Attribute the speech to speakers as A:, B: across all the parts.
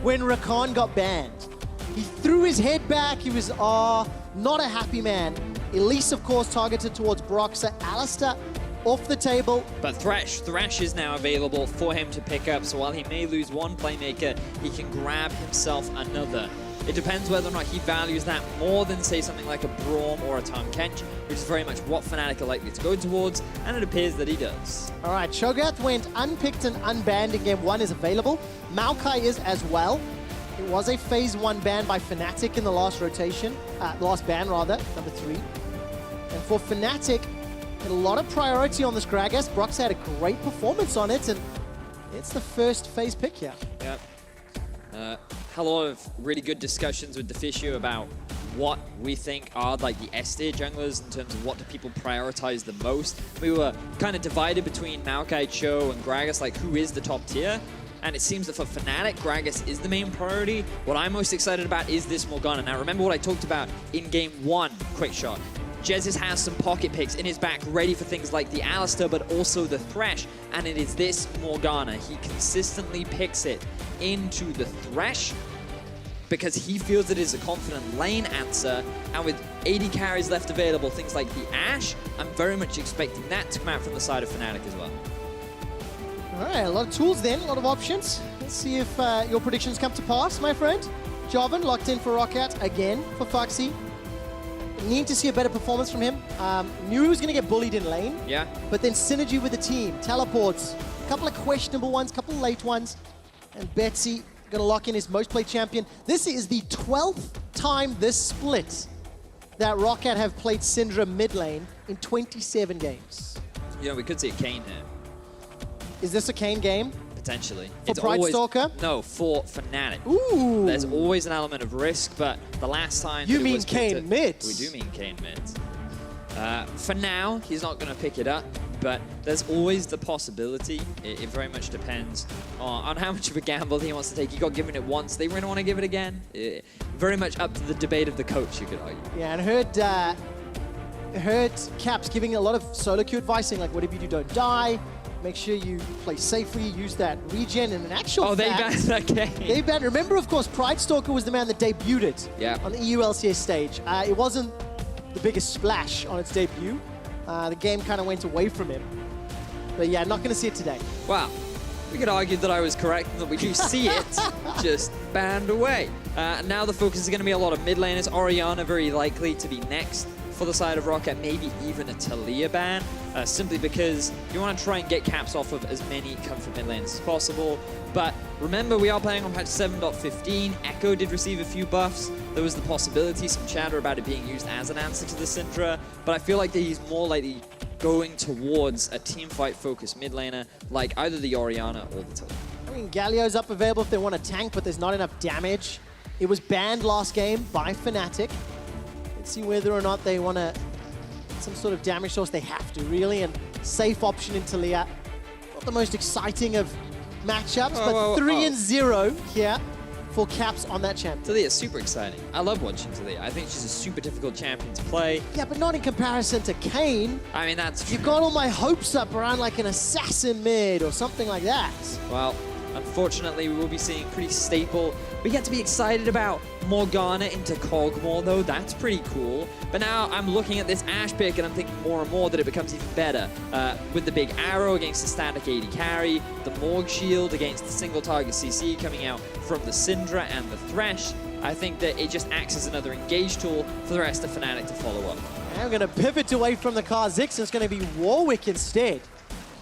A: when Rakan got banned. He threw his head back. He was not a happy man. Elise, of course, targeted towards Broxah. Alistair off the table.
B: But Thresh is now available for him to pick up. So while he may lose one playmaker, he can grab himself another. It depends whether or not he values that more than, say, something like a Braum or a Tahm Kench, which is very much what Fnatic are likely to go towards, and it appears that he does.
A: All right, Cho'Gath went unpicked and unbanned in game 1, is available. Maokai is as well. It was a phase 1 ban by Fnatic in the last rotation, last ban rather, number 3. And for Fnatic, a lot of priority on this Gragas. Broxah had a great performance on it, and it's the first phase pick here.
B: Yep. Had a lot of really good discussions with Deficio about what we think are like the S tier junglers in terms of what do people prioritize the most. We were kind of divided between Maokai, Cho, and Gragas, like who is the top tier. And it seems that for Fnatic, Gragas is the main priority. What I'm most excited about is this Morgana. Now remember what I talked about in game 1, QuickShot. Jesiz has some pocket picks in his back ready for things like the Alistair, but also the Thresh, and it is this Morgana. He consistently picks it into the Thresh because he feels it is a confident lane answer, and with AD carries left available, things like the Ashe, I'm very much expecting that to come out from the side of Fnatic as well.
A: All right, a lot of tools then, a lot of options. Let's see if your predictions come to pass, my friend. Jarvan locked in for ROCCAT again for Phaxi. Need to see a better performance from him. Knew he was going to get bullied in lane.
B: Yeah.
A: But then synergy with the team, teleports, a couple of questionable ones, a couple of late ones. And Betsy going to lock in his most played champion. This is the 12th time this split that ROCCAT have played Syndra mid lane in 27 games.
B: You know, we could see a Kayn here.
A: Is this a Kayn game?
B: Potentially.
A: For Pridestalker?
B: No, for Fnatic.
A: Ooh.
B: There's always an element of risk, but the last time...
A: You mean Kayn mid?
B: We do mean Kayn mid. For now, he's not going to pick it up, but there's always the possibility. It very much depends on how much of a gamble he wants to take. He got given it once. They really want to give it again. Very much up to the debate of the coach, you could argue.
A: Yeah, and heard Caps giving a lot of solo queue advice, saying like, whatever you do, don't die. Make sure you play safely, use that regen, and an actual fact,
B: they banned that game.
A: They banned. Remember, of course, Pridestalker was the man that debuted it on the EU LCS stage. It wasn't the biggest splash on its debut. The game kind of went away from him. But yeah, not going to see it today.
B: Wow. We could argue that I was correct and that we do see it, just banned away. Now the focus is going to be a lot of mid laners. Orianna very likely to be next for the side of ROCCAT, maybe even a Taliyah ban, simply because you want to try and get caps off of as many comfort mid lanes as possible. But remember, we are playing on patch 7.15. Echo did receive a few buffs. There was the possibility, some chatter about it being used as an answer to the Syndra, but I feel like that he's more likely going towards a teamfight focused mid laner, like either the Orianna or the Taliyah.
A: I mean, Galio's up available if they want to tank, but there's not enough damage. It was banned last game by Fnatic. Let's see whether or not they want to some sort of damage source. They have to, really, and safe option in Taliyah. Not the most exciting of matchups, but 3-0 here for Caps on that champion.
B: Taliyah's super exciting. I love watching Taliyah. I think she's a super difficult champion to play.
A: Yeah, but not in comparison to Kayn.
B: I mean, that's true.
A: You've got all my hopes up around like an assassin mid or something like that.
B: Well, unfortunately, we will be seeing pretty staple. We get to be excited about Morgana into Kog'Maw, though. That's pretty cool. But now I'm looking at this Ashe pick, and I'm thinking more and more that it becomes even better. With the big arrow against the static AD carry, the Morg shield against the single target CC coming out from the Syndra and the Thresh, I think that it just acts as another engage tool for the rest of Fnatic to follow up.
A: Now I'm going to pivot away from the Kha'Zix, and it's going to be Warwick instead.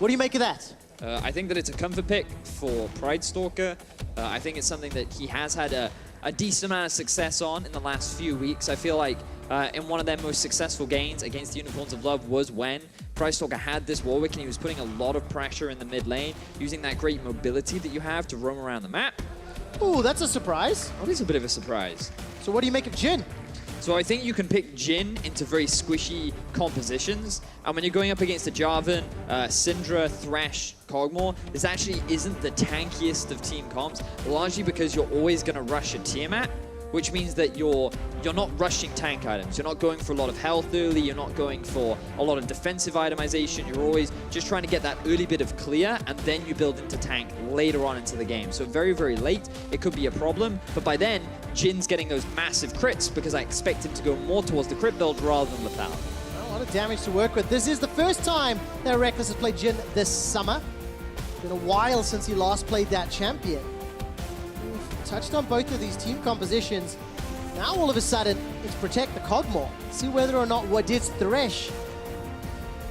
A: What do you make of that?
B: I think that it's a comfort pick for Pridestalker. I think it's something that he has had a decent amount of success on in the last few weeks. I feel like in one of their most successful games against the Unicorns of Love was when Pridestalker had this Warwick and he was putting a lot of pressure in the mid lane, using that great mobility that you have to roam around the map.
A: Ooh, that's a surprise.
B: That is a bit of a surprise.
A: So what do you make of Jhin?
B: So I think you can pick Jhin into very squishy compositions. And when you're going up against a Jarvan, Syndra, Thresh, Kog'Maw, this actually isn't the tankiest of team comps, largely because you're always going to rush a Tiamat. which means that you're not rushing tank items. You're not going for a lot of health early. You're not going for a lot of defensive itemization. You're always just trying to get that early bit of clear, and then you build into tank later on into the game. So very, very late, it could be a problem. But by then, Jhin's getting those massive crits because I expect him to go more towards the crit build rather than lethality.
A: A lot of damage to work with. This is the first time that Rekkles has played Jhin this summer. It's been a while since he last played that champion. We've touched on both of these team compositions. Now all of a sudden, it's protect the Kog'Maw. See whether or not Wadid's Thresh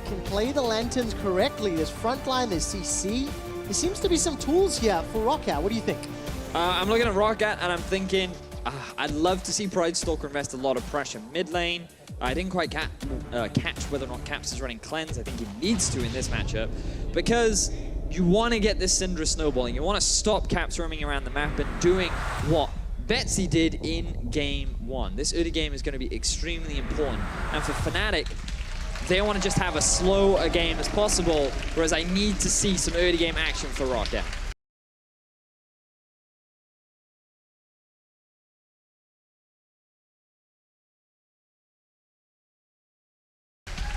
A: can play the lanterns correctly. There's frontline, there's CC. There seems to be some tools here for ROCCAT. What do you think?
B: I'm looking at ROCCAT and I'm thinking, I'd love to see Pridestalker invest a lot of pressure mid lane. I didn't quite catch whether or not Caps is running Cleanse. I think he needs to in this matchup because you want to get this Syndra snowballing. You want to stop Caps roaming around the map and doing what Betsy did in game 1. This early game is going to be extremely important. And for Fnatic, they want to just have as slow a game as possible, whereas I need to see some early game action for ROCCAT.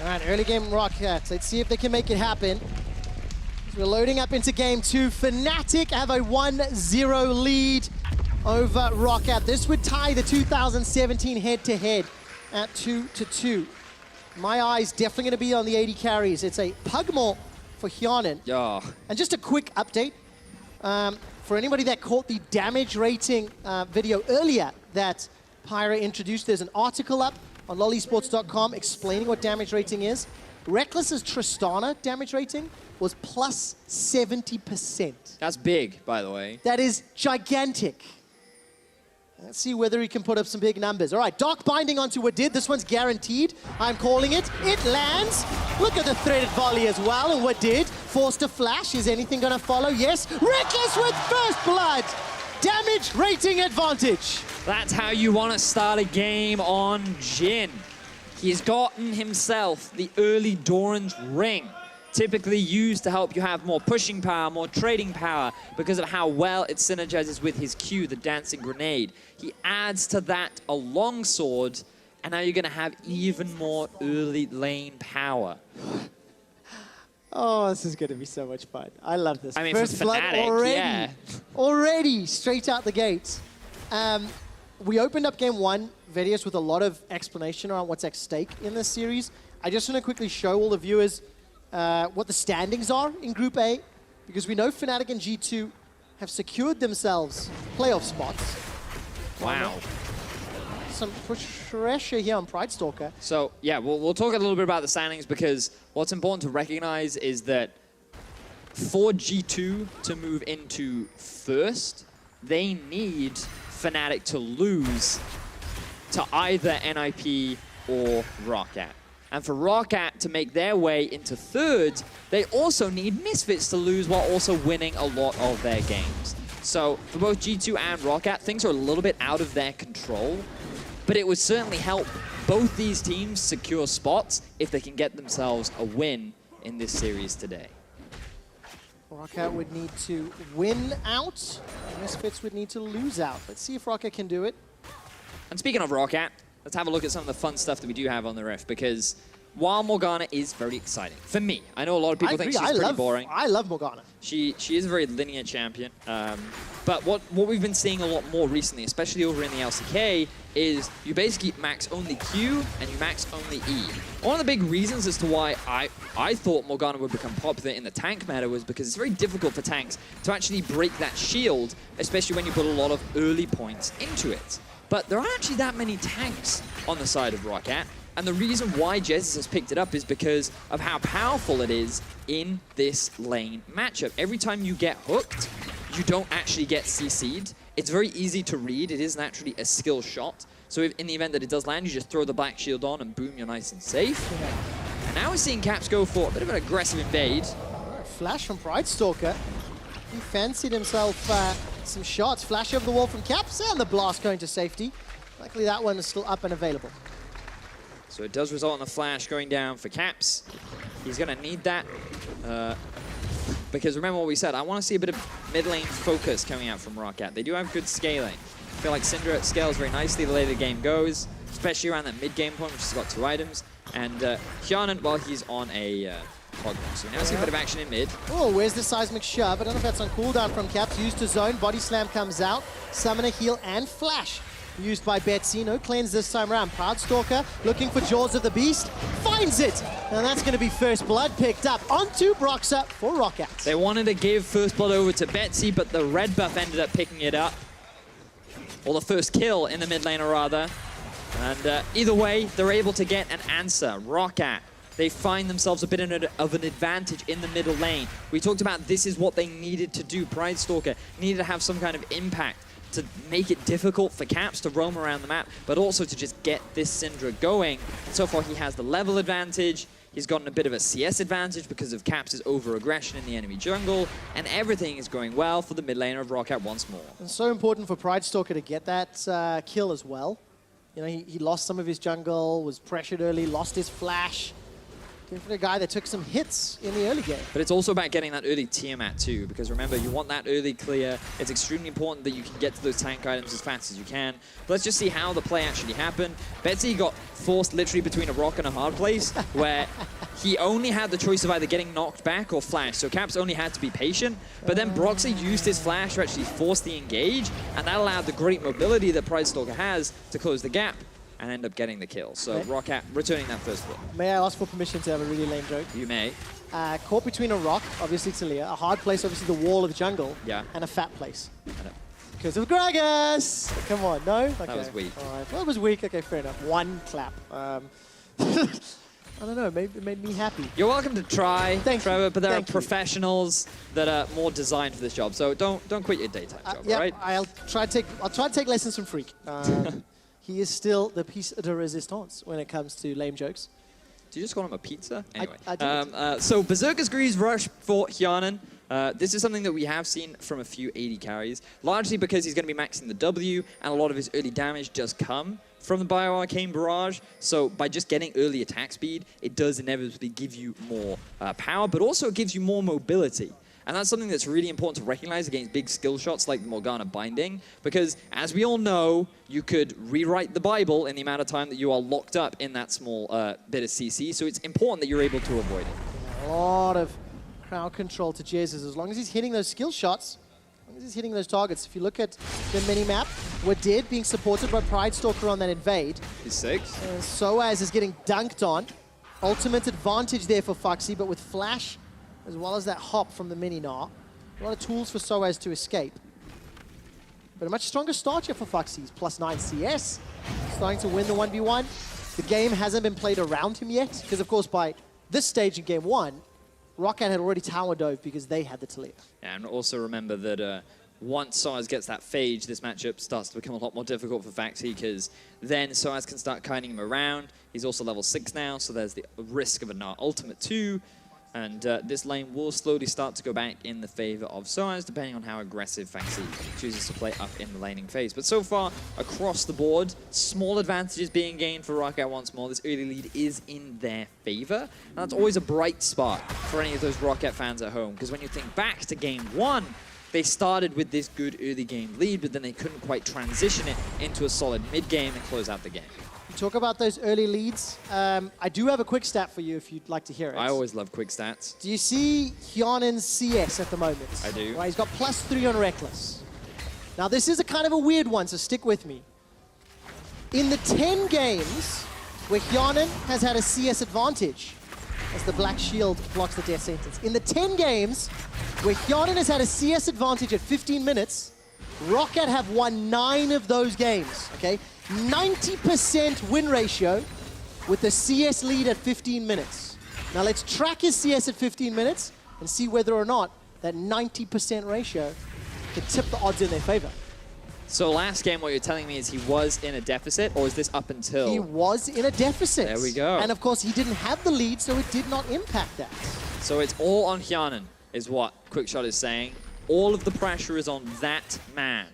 A: All right, early game ROCCAT. Let's see if they can make it happen. We're loading up into game 2. Fnatic have a 1-0 lead over ROCCAT. This would tie the 2017 head-to-head at 2-2. My eyes definitely going to be on the AD carries. It's a Kog'Maw for Hjarnan.
B: Oh.
A: And just a quick update. For anybody that caught the damage rating video earlier that Pyra introduced, there's an article up on lolesports.com explaining what damage rating is. Rekkles' Tristana damage rating was plus 70%.
B: That's big, by the way.
A: That is gigantic. Let's see whether he can put up some big numbers. All right, Dark Binding onto Wadid. This one's guaranteed. I'm calling it. It lands. Look at the threaded volley as well. And Wadid forced a flash. Is anything going to follow? Yes. Rekkles with first blood. Damage rating advantage.
B: That's how you want to start a game on Jhin. He's gotten himself the early Doran's Ring, typically used to help you have more pushing power, more trading power, because of how well it synergizes with his Q, the Dancing Grenade. He adds to that a longsword, and now you're going to have even more early lane power.
A: Oh, this is going to be so much fun. I love this.
B: I mean,
A: First
B: for
A: blood
B: Fnatic,
A: already.
B: yeah.
A: Already, straight out the gates. We opened up game 1, Vedius, with a lot of explanation around what's at stake in this series. I just want to quickly show all the viewers what the standings are in Group A, because we know Fnatic and G2 have secured themselves playoff spots.
B: Wow.
A: Some pressure here on Pridestalker.
B: So, yeah, we'll talk a little bit about the standings, because what's important to recognize is that for G2 to move into first, they need Fnatic to lose to either NIP or ROCCAT. And for ROCCAT to make their way into third, they also need Misfits to lose while also winning a lot of their games. So for both G2 and ROCCAT, things are a little bit out of their control, but it would certainly help both these teams secure spots if they can get themselves a win in this series today.
A: ROCCAT would need to win out. Misfits would need to lose out. Let's see if ROCCAT can do it.
B: And speaking of ROCCAT, let's have a look at some of the fun stuff that we do have on the riff, because while Morgana is very exciting, for me, I know a lot of people think she's pretty boring.
A: I love Morgana.
B: She is a very linear champion, but what we've been seeing a lot more recently, especially over in the LCK, is you basically max only Q and you max only E. One of the big reasons as to why I thought Morgana would become popular in the tank meta was because it's very difficult for tanks to actually break that shield, especially when you put a lot of early points into it. But there aren't actually that many tanks on the side of ROCCAT, and the reason why Jesiz has picked it up is because of how powerful it is in this lane matchup. Every time you get hooked, you don't actually get CC'd. It's very easy to read. It is naturally a skill shot. So if in the event that it does land, you just throw the black shield on and boom, you're nice and safe. And now we're seeing Caps go for a bit of an aggressive invade.
A: Flash from Pridestalker. He fancied himself some shots. Flash over the wall from Caps, and the blast going to safety. Luckily that one is still up and available.
B: So it does result in a flash going down for Caps. He's going to need that. Because remember what we said, I want to see a bit of mid lane focus coming out from ROCCAT. They do have good scaling. I feel like Syndra scales very nicely the later the game goes, especially around that mid-game point, which has got 2 items. And Hjarnan, well, he's on a Kog'Maw, so we now see a bit of action in mid.
A: Oh, where's the seismic shove? I don't know if that's on cooldown from Caps. Used to zone, body slam comes out, summoner heal and flash used by Betsy. No cleanse this time around. Pridestalker looking for Jaws of the Beast, finds it! And that's going to be first blood picked up onto Broxah for ROCCAT.
B: They wanted to give first blood over to Betsy, but the red buff ended up picking it up. Or the first kill in the mid laner, rather. And either way, they're able to get an answer. ROCCAT, they find themselves a bit of an advantage in the middle lane. We talked about this is what they needed to do. Pridestalker needed to have some kind of impact to make it difficult for Caps to roam around the map, but also to just get this Syndra going. And so far, he has the level advantage. He's gotten a bit of a CS advantage because of Caps' over-aggression in the enemy jungle, and everything is going well for the mid laner of ROCCAT once more.
A: It's so important for Pridestalker to get that kill as well. You know, he lost some of his jungle, was pressured early, lost his flash. Going for a guy that took some hits in the early game.
B: But it's also about getting that early Tiamat too, because remember, you want that early clear. It's extremely important that you can get to those tank items as fast as you can. But let's just see how the play actually happened. Betsy got forced literally between a rock and a hard place, where he only had the choice of either getting knocked back or flash. So Caps only had to be patient. But then Broxah used his flash to actually force the engage, and that allowed the great mobility that Pridestalker has to close the gap and end up getting the kill. So ROCCAT returning that first blood.
A: May I ask for permission to have a really lame joke?
B: You may.
A: Caught between a rock, obviously Taliyah, a hard place, obviously the wall of the jungle,
B: yeah,
A: and a fat place. Because of Gragas! Come on, no? Okay.
B: That was weak.
A: All right. Well, it was weak. Okay, fair enough. One clap. I don't know, it made me happy.
B: You're welcome to try, Trevor, but there are
A: you.
B: professionals that are more designed for this job, so don't quit your daytime job,
A: yeah,
B: right?
A: I'll try to take lessons from Freak. He is still the piece de resistance when it comes to lame jokes.
B: Do you just call him a pizza? Anyway.
A: I did.
B: So Berserker's Grease Rush for Hjarnan. This is something that we have seen from a few AD carries, largely because he's going to be maxing the W, and a lot of his early damage does come from the Bio-Arcane Barrage. So by just getting early attack speed, it does inevitably give you more power, but also it gives you more mobility. And that's something that's really important to recognize against big skill shots like the Morgana binding, because as we all know, you could rewrite the Bible in the amount of time that you are locked up in that small bit of CC, so it's important that you're able to avoid it.
A: A lot of crowd control to Jesiz, as long as he's hitting those skill shots, as long as he's hitting those targets. If you look at the mini-map, Wadid being supported by Pridestalker on that invade.
B: He's 6.
A: sOAZ is getting dunked on. Ultimate advantage there for Phaxi, but with flash, as well as that hop from the mini Gnar. A lot of tools for sOAZ to escape. But a much stronger start here for Phaxi. He's +9 CS, starting to win the 1v1. The game hasn't been played around him yet, because of course by this stage in game 1, ROCCAT had already tower dove because they had the Taliyah.
B: Yeah, and also remember that once sOAZ gets that phage, this matchup starts to become a lot more difficult for Phaxi, because then sOAZ can start kiting him around. He's also level 6 now, so there's the risk of a Gnar ultimate too. And this lane will slowly start to go back in the favor of sOAZ, depending on how aggressive Phaxi chooses to play up in the laning phase. But so far, across the board, small advantages being gained for ROCCAT once more. This early lead is in their favor. And that's always a bright spot for any of those ROCCAT fans at home, because when you think back to game 1, they started with this good early game lead, but then they couldn't quite transition it into a solid mid game and close out the game.
A: Talk about those early leads. I do have a quick stat for you if you'd like to hear it.
B: I always love quick stats.
A: Do you see Hjarnan's CS at the moment?
B: I do.
A: Right, he's got +3 on Rekkles. Now this is a kind of a weird one, so stick with me. In the 10 games where Hjarnan has had a CS advantage, as the black shield blocks the death sentence. In the 10 games where Hjarnan has had a CS advantage at 15 minutes, ROCCAT have won 9 of those games, okay? 90% win ratio with the CS lead at 15 minutes. Now let's track his CS at 15 minutes and see whether or not that 90% ratio can tip the odds in their favor.
B: So last game, what you're telling me is he was in a deficit, or is this up until?
A: He was in a deficit.
B: There we go.
A: And of course, he didn't have the lead, so it did not impact that.
B: So it's all on Hjarnan, is what QuickShot is saying. All of the pressure is on that man.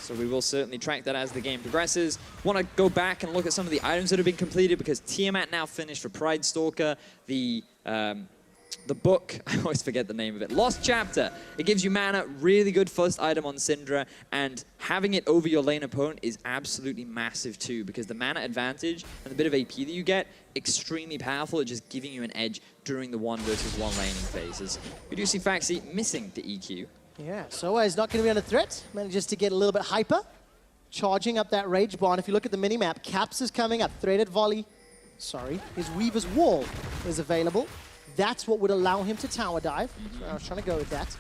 B: So we will certainly track that as the game progresses. Want to go back and look at some of the items that have been completed, because Tiamat now finished for Pridestalker. The the book, I always forget the name of it, Lost Chapter. It gives you mana, really good first item on Syndra, and having it over your lane opponent is absolutely massive too, because the mana advantage and the bit of AP that you get, extremely powerful at just giving you an edge during the 1 versus 1 laning phases. We do see Phaxi missing the EQ.
A: Yeah, sOAZ not going to be under threat. Manages to get a little bit hyper, charging up that Rage Barn. If you look at the minimap, Caps is coming up, threaded volley. Sorry, his Weaver's Wall is available. That's what would allow him to tower dive. So I was trying to go with that.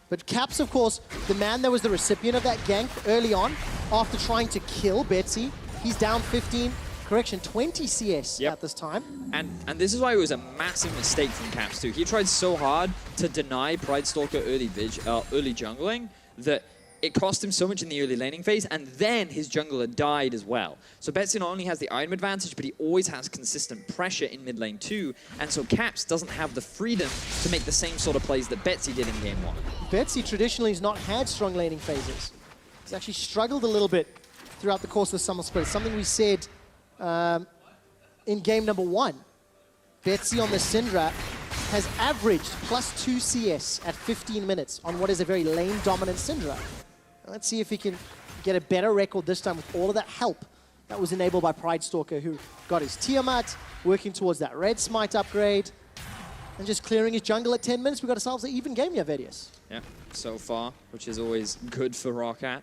A: But Caps, of course, the man that was the recipient of that gank early on, after trying to kill Betsy, he's down 15, correction, 20 CS at this time.
B: And this is why it was a massive mistake from Caps too. He tried so hard to deny Pridestalker early jungling that it cost him so much in the early laning phase, and then his jungler died as well. So Betsy not only has the item advantage, but he always has consistent pressure in mid lane too, and so Caps doesn't have the freedom to make the same sort of plays that Betsy did in game 1.
A: Betsy traditionally has not had strong laning phases. He's actually struggled a little bit throughout the course of the Summer Split. Something we said in game number 1. Betsy on the Syndra has averaged +2 CS at 15 minutes on what is a very lane-dominant Syndra. Let's see if he can get a better record this time with all of that help that was enabled by Pridestalker, who got his Tiamat, working towards that red smite upgrade, and just clearing his jungle at 10 minutes. We've got ourselves an even game here, Vedius.
B: Yeah, so far, which is always good for ROCCAT.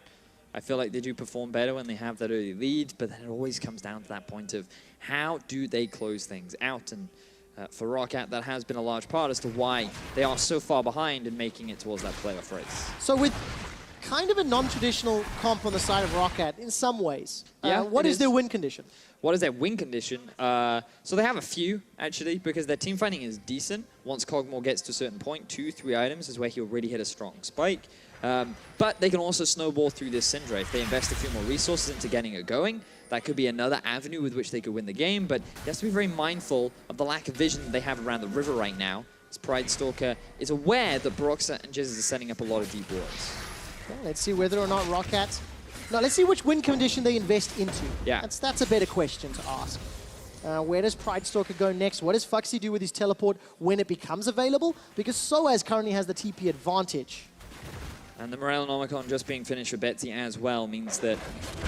B: I feel like they do perform better when they have that early lead, but then it always comes down to that point of how do they close things out? And for ROCCAT, that has been a large part as to why they are so far behind in making it towards that playoff race.
A: So with kind of a non-traditional comp on the side of ROCCAT in some ways, what is their win condition?
B: What is their win condition? So they have a few, actually, because their team fighting is decent. Once Kog'Maw gets to a certain point, 2-3 items is where he'll really hit a strong spike. But they can also snowball through this Syndra. If they invest a few more resources into getting it going, that could be another avenue with which they could win the game. But he has to be very mindful of the lack of vision that they have around the river right now, as Pridestalker is aware that Broxah and Jesiz are setting up a lot of deep wards.
A: Well, let's see whether or not ROCCAT... No, let's see which win condition they invest into.
B: Yeah.
A: That's a better question to ask. Where does Pridestalker go next? What does Phaxi do with his teleport when it becomes available? Because sOAZ currently has the TP advantage.
B: And the Morellonomicon just being finished for Betsy as well means that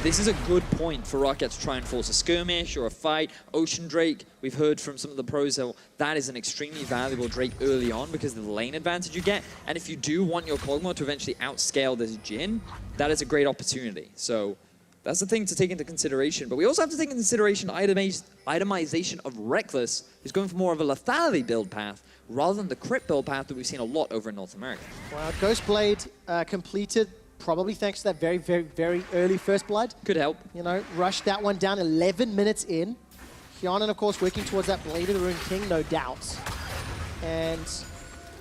B: this is a good point for ROCCAT to try and force a skirmish or a fight. Ocean Drake, we've heard from some of the pros that is an extremely valuable Drake early on because of the lane advantage you get. And if you do want your Kog'Maw to eventually outscale this Jhin, that is a great opportunity. So that's the thing to take into consideration. But we also have to take into consideration itemization of Rekkles, who's going for more of a lethality build path, rather than the crit build path that we've seen a lot over in North America. Well,
A: Ghostblade completed, probably thanks to that very, very, very early first blood.
B: Could help.
A: You know, rushed that one down 11 minutes in. Hjarnan, of course, working towards that Blade of the Rune King, no doubt. And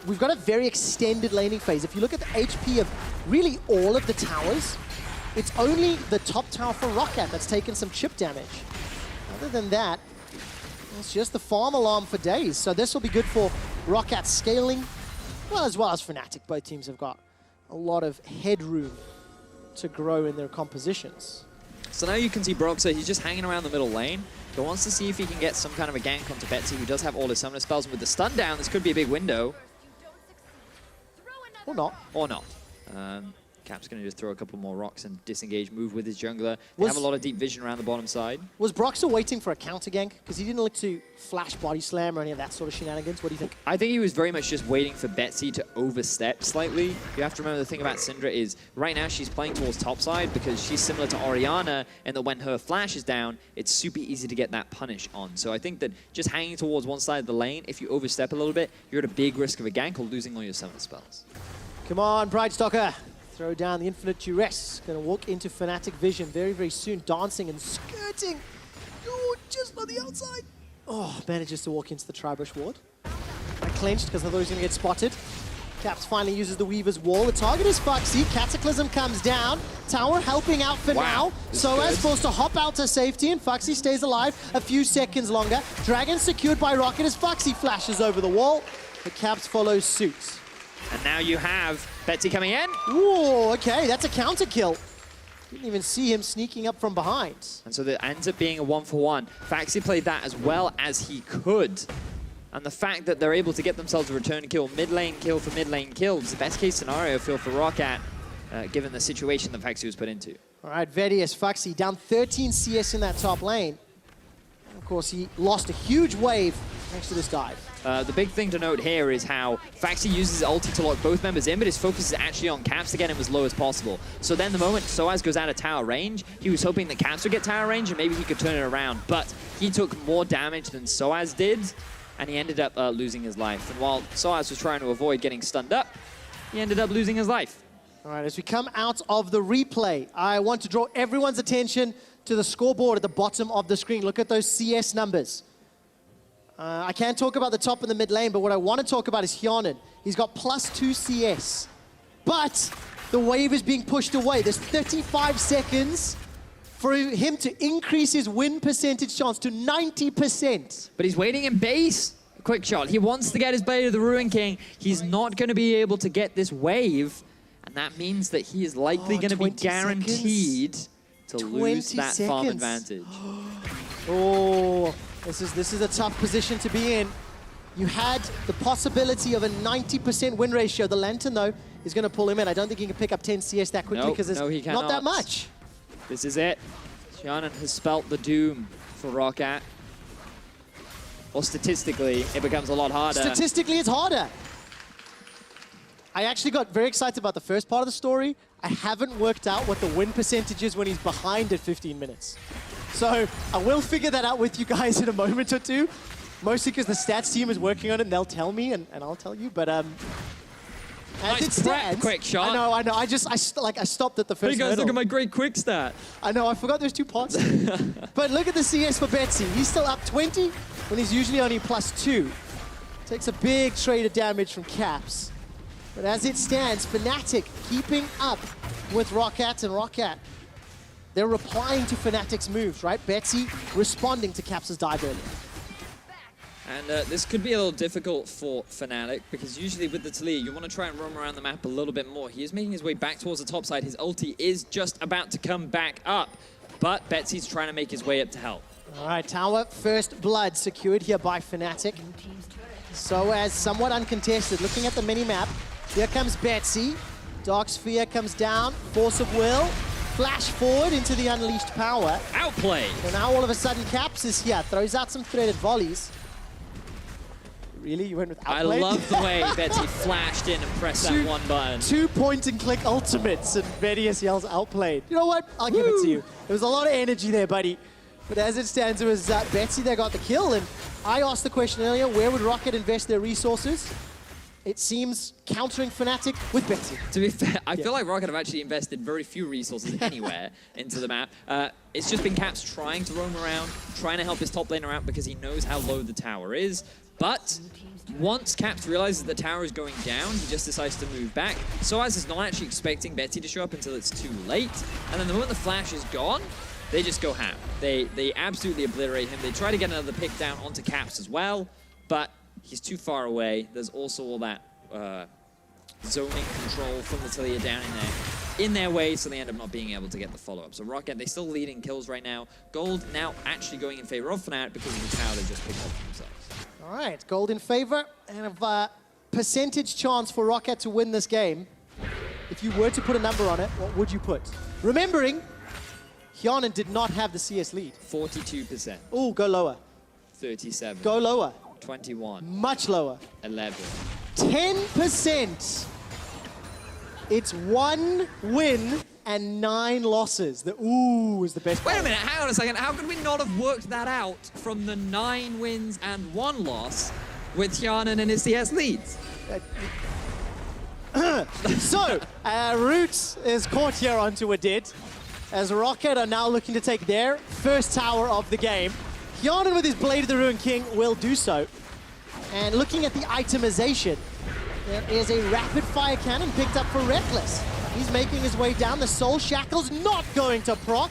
A: we've got a very extended laning phase. If you look at the HP of really all of the towers, it's only the top tower for ROCCAT that's taken some chip damage. Other than that, it's just the farm alarm for days. So this will be good for ROCCAT scaling, well as Fnatic. Both teams have got a lot of headroom to grow in their compositions.
B: So now you can see Broxah, he's just hanging around the middle lane, but wants to see if he can get some kind of a gank onto Betsy, who does have all his summoner spells. And with the stun down, this could be a big window.
A: Or not.
B: Or not. Cap's going to just throw a couple more rocks and disengage, move with his jungler. They have a lot of deep vision around the bottom side. Was
A: Broxah waiting for a counter gank? Because he didn't look to flash body slam or any of that sort of shenanigans. What do you think?
B: I think he was very much just waiting for Betsy to overstep slightly. You have to remember the thing about Syndra is right now she's playing towards topside because she's similar to Orianna, and that when her flash is down, it's super easy to get that punish on. So I think that just hanging towards one side of the lane, if you overstep a little bit, you're at a big risk of a gank or losing all your summon spells.
A: Come on, Pridestalker. Throw down the infinite duress. Going to walk into Fnatic vision very, very soon. Dancing and skirting. Ooh, just on the outside. Oh, manages to walk into the Tribush ward. I clenched because I thought he was going to get spotted. Caps finally uses the Weaver's Wall. The target is Phaxi. Cataclysm comes down. Tower helping out for now. sOAZ forced to hop out to safety, and Phaxi stays alive a few seconds longer. Dragon secured by ROCCAT as Phaxi flashes over the wall. The Caps follow suit.
B: And now you have Betsy coming in.
A: Ooh, okay, that's a counter kill. Didn't even see him sneaking up from behind.
B: And so that ends up being a 1-for-1. Phaxi played that as well as he could. And the fact that they're able to get themselves a return kill, mid lane kill for mid lane kill, is the best case scenario for ROCCAT, given the situation that Phaxi was put into.
A: All right, Vedius, Phaxi down 13 CS in that top lane. Of course, he lost a huge wave thanks to this dive.
B: The big thing to note here is how Phaxi uses his ulti to lock both members in, but his focus is actually on Caps to get him as low as possible. So then the moment sOAZ goes out of tower range, he was hoping that Caps would get tower range and maybe he could turn it around, but he took more damage than sOAZ did, and he ended up losing his life. And while sOAZ was trying to avoid getting stunned up, he ended up losing his life.
A: All right, as we come out of the replay, I want to draw everyone's attention to the scoreboard at the bottom of the screen. Look at those CS numbers. I can't talk about the top and the mid lane, but what I want to talk about is Hjarnan. He's got +2 CS, but the wave is being pushed away. There's 35 seconds for him to increase his win percentage chance to 90%.
B: But he's waiting in base. QuickShot. He wants to get his Blade of the Ruin King. He's not going to be able to get this wave, and that means that he is likely going to be guaranteed to lose that farm advantage.
A: Oh, this is a tough position to be in. You had the possibility of a 90% win ratio. The Lantern, though, is going to pull him in. I don't think he can pick up 10 CS that quickly because there's not that much.
B: This is it. Hjarnan has spelt the doom for ROCCAT. Or statistically, it becomes a lot harder.
A: Statistically, it's harder. I actually got very excited about the first part of the story. I haven't worked out what the win percentage is when he's behind at 15 minutes. So I will figure that out with you guys in a moment or two. Mostly because the stats team is working on it and they'll tell me and I'll tell you. But as it stands,
B: QuickShot.
A: I know. I stopped at the first
B: Hey guys,
A: hurdle.
B: look at my great quick stat.
A: I know, I forgot there's 2 parts. But look at the CS for Betsy. He's still up 20 when he's usually only +2. Takes a big trade of damage from Caps. But as it stands, Fnatic keeping up with ROCCAT, and ROCCAT, they're replying to Fnatic's moves, right? Betsy responding to Caps' dive earlier.
B: And this could be a little difficult for Fnatic, because usually with the Taliyah, you want to try and roam around the map a little bit more. He is making his way back towards the top side. His ulti is just about to come back up, but Betsy's trying to make his way up to help.
A: All right, tower first blood secured here by Fnatic. sOAZ somewhat uncontested. Looking at the mini-map, here comes Betsy. Dark Sphere comes down, Force of Will. Flash forward into the unleashed power.
B: Outplay!
A: So now all of a sudden Caps is here, throws out some threaded volleys. Really? You went with outplay?
B: I love the way Betsy flashed in and pressed that one button. 2
A: point-and-click ultimates, and Vedius yells outplayed. You know what? I'll give it to you. There was a lot of energy there, buddy. But as it stands, it was Betsy that got the kill, and I asked the question earlier, where would ROCCAT invest their resources? It seems countering Fnatic with Betsy.
B: To be fair, I feel like ROCCAT have actually invested very few resources anywhere into the map. It's just been Caps trying to roam around, trying to help his top laner out because he knows how low the tower is. But once Caps realizes the tower is going down, he just decides to move back. sOAZ is not actually expecting Betsy to show up until it's too late. And then the moment the flash is gone, they just go ham. They absolutely obliterate him. They try to get another pick down onto Caps as well, but he's too far away. There's also all that zoning control from the Taliyah down in their way, so they end up not being able to get the follow-up. So ROCCAT, they're still leading kills right now. Gold now actually going in favor of Fnatic because of the tower they just picked up for themselves.
A: All right, gold in favor, and a percentage chance for ROCCAT to win this game. If you were to put a number on it, what would you put? Remembering, Hjarnan did not have the CS lead.
B: 42%.
A: Oh, go lower.
B: 37.
A: Go lower.
B: 21.
A: Much lower.
B: 11.
A: 10%. It's 1 win and 9 losses. The ooh is the best part.
B: Wait a minute, hang on a second. How could we not have worked that out from the 9 wins and 1 loss with Hjarnan and his CS leads?
A: So, Roots is caught here onto Wadid, as ROCCAT are now looking to take their first tower of the game. Hjarnan with his Blade of the Ruin King will do so. And looking at the itemization, there is a rapid-fire cannon picked up for Rekkles. He's making his way down. The Soul Shackle's not going to proc,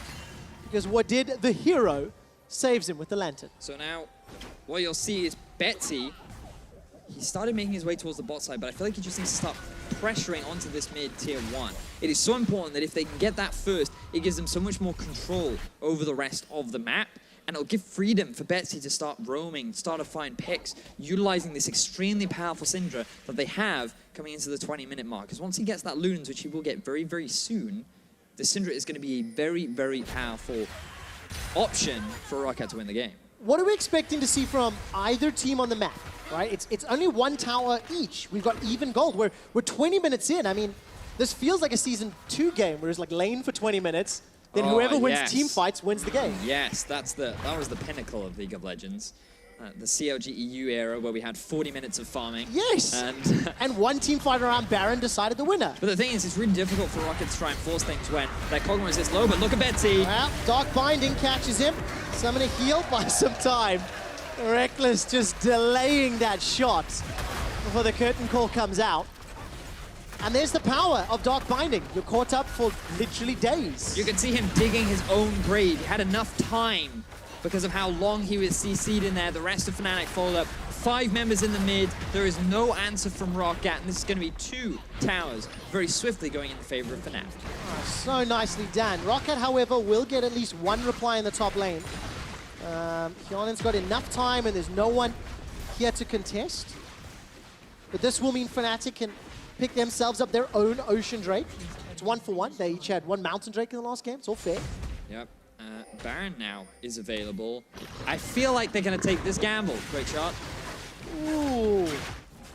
A: because Wadid, the hero, saves him with the Lantern.
B: So now, what you'll see is Betsy, he started making his way towards the bot side, but I feel like he just needs to start pressuring onto this mid tier 1. It is so important that if they can get that first, it gives them so much more control over the rest of the map. and it'll give freedom for Betsy to start roaming, start to find picks, utilizing this extremely powerful Syndra that they have coming into the 20-minute mark. Because once he gets that Lunans, which he will get very, very soon, the Syndra is going to be a very, very powerful option for ROCCAT to win the game.
A: What are we expecting to see from either team on the map, right? It's only one tower each. We've got even gold. We're 20 minutes in. I mean, this feels like a Season 2 game where it's like lane for 20 minutes, then whoever wins team fights wins the game.
B: Yes, that was the pinnacle of League of Legends. The CLG EU era where we had 40 minutes of farming.
A: Yes! And one team fight around Baron decided the winner.
B: But the thing is, it's really difficult for ROCCAT to try and force things when their Kog'Maw is this low, but look at Betsy.
A: Well, Dark Binding catches him. Summoning heal by some time. Rekkles just delaying that shot before the curtain call comes out. And there's the power of Dark Binding. You're caught up for literally days.
B: You can see him digging his own grave. He had enough time because of how long he was CC'd in there. The rest of Fnatic followed up. 5 members in the mid. There is no answer from ROCCAT, and this is going to be 2 towers very swiftly going in favor of Fnatic.
A: Oh, so nicely done. ROCCAT, however, will get at least one reply in the top lane. Hjarnan's got enough time, and there's no one here to contest. But this will mean Fnatic can pick themselves up their own Ocean Drake. It's 1 for 1. They each had 1 Mountain Drake in the last game. It's all fair.
B: Yep. Baron now is available. I feel like they're going to take this gamble. QuickShot.
A: Ooh.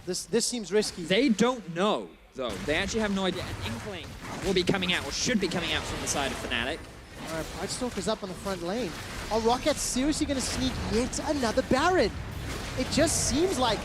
A: This seems risky.
B: They don't know, though. They actually have no idea. An Inkling will be coming out, or should be coming out from the side of Fnatic.
A: All right, Pridestalker's up on the front lane. Are ROCCAT seriously going to sneak yet another Baron? It just seems like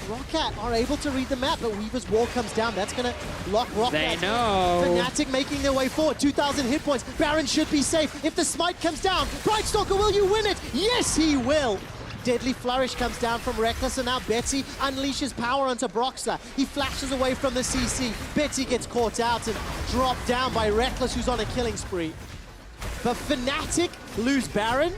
A: ROCCAT are able to read the map, but Weaver's wall comes down. That's going to lock ROCCAT.
B: They know.
A: Fnatic making their way forward. 2,000 hit points. Baron should be safe. If the smite comes down, Pridestalker, will you win it? Yes, he will. Deadly Flourish comes down from Rekkles, and now Betsy unleashes power onto Broxah. He flashes away from the CC. Betsy gets caught out and dropped down by Rekkles, who's on a killing spree. But Fnatic lose Baron,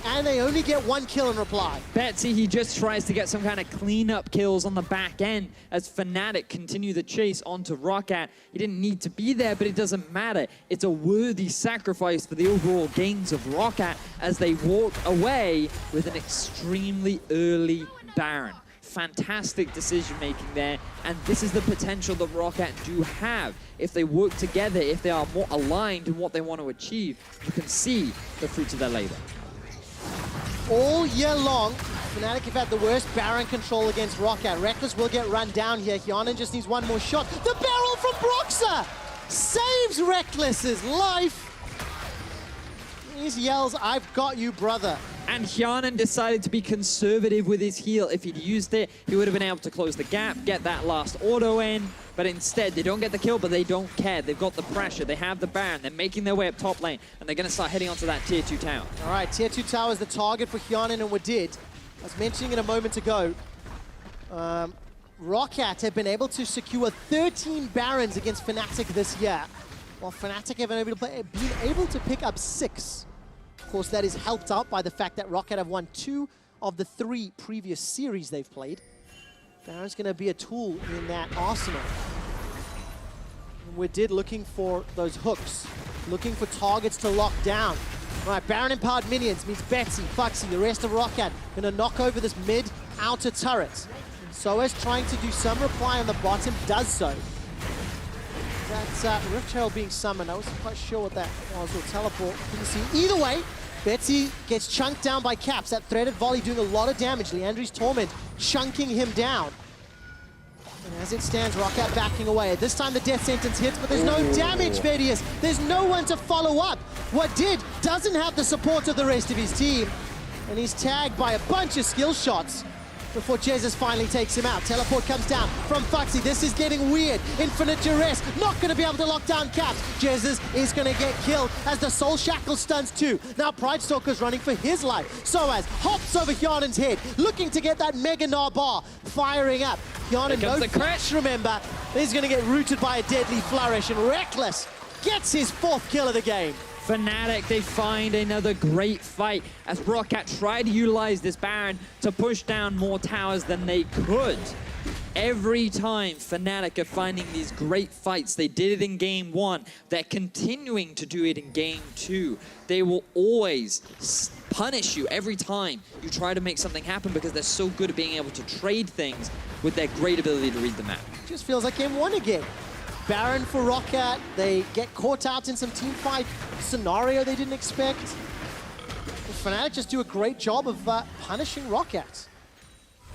A: and they only get 1 kill in reply.
B: Betsy, he just tries to get some kind of cleanup kills on the back end as Fnatic continue the chase onto ROCCAT. He didn't need to be there, but it doesn't matter. It's a worthy sacrifice for the overall gains of ROCCAT as they walk away with an extremely early Baron. Fantastic decision-making there, and this is the potential that ROCCAT do have. If they work together, if they are more aligned in what they want to achieve, you can see the fruits of their labor.
A: All year long, Fnatic have had the worst Baron control against ROCCAT. Rekkles will get run down here. Hjarnan just needs 1 more shot. The barrel from Broxah saves Rekkles' life. He yells, "I've got you, brother."
B: And Hjarnan decided to be conservative with his heal. If he'd used it, he would have been able to close the gap, get that last auto in. But instead, they don't get the kill, but they don't care. They've got the pressure. They have the Baron. They're making their way up top lane, and they're going to start heading onto that Tier 2 tower.
A: All right, Tier 2 tower is the target for Hjarnan and Wadid. I was mentioning it a moment ago. ROCCAT have been able to secure 13 Barons against Fnatic this year, while Fnatic have been able to pick up 6. Of course, that is helped out by the fact that ROCCAT have won 2 of the 3 previous series they've played. Baron's going to be a tool in that arsenal. And Wadid looking for those hooks, looking for targets to lock down. All right, Baron-empowered minions means Betsy, Phaxi, the rest of ROCCAT going to knock over this mid-outer turret. sOAZ trying to do some reply on the bottom, does so. That Rift Herald being summoned, I wasn't quite sure what that was, or teleport, couldn't see. Either way, Betsy gets chunked down by Caps. That threaded volley doing a lot of damage. Leandri's Torment chunking him down. And as it stands, ROCCAT backing away. This time the death sentence hits, but there's no damage, Vedius. There's no one to follow up. Wadid doesn't have the support of the rest of his team. And he's tagged by a bunch of skill shots before Jesiz finally takes him out. Teleport comes down from Phaxi. This is getting weird. Infinite duress, not going to be able to lock down Caps. Jesiz is going to get killed as the Soul Shackle stuns too. Now Pridestalker's running for his life. sOAZ hops over Hjarnan's head, looking to get that Mega Gnar bar firing up. Hjarnan, no crash, remember. He's going to get rooted by a deadly flourish, and Rekkles gets his 4th kill of the game.
B: Fnatic, they find another great fight as ROCCAT tried to utilize this Baron to push down more towers than they could. Every time Fnatic are finding these great fights, they did it in game 1, they're continuing to do it in game 2. They will always punish you every time you try to make something happen because they're so good at being able to trade things with their great ability to read the map.
A: Just feels like game 1 again. Baron for ROCCAT, they get caught out in some team fight scenario they didn't expect. Fnatic just do a great job of punishing ROCCAT.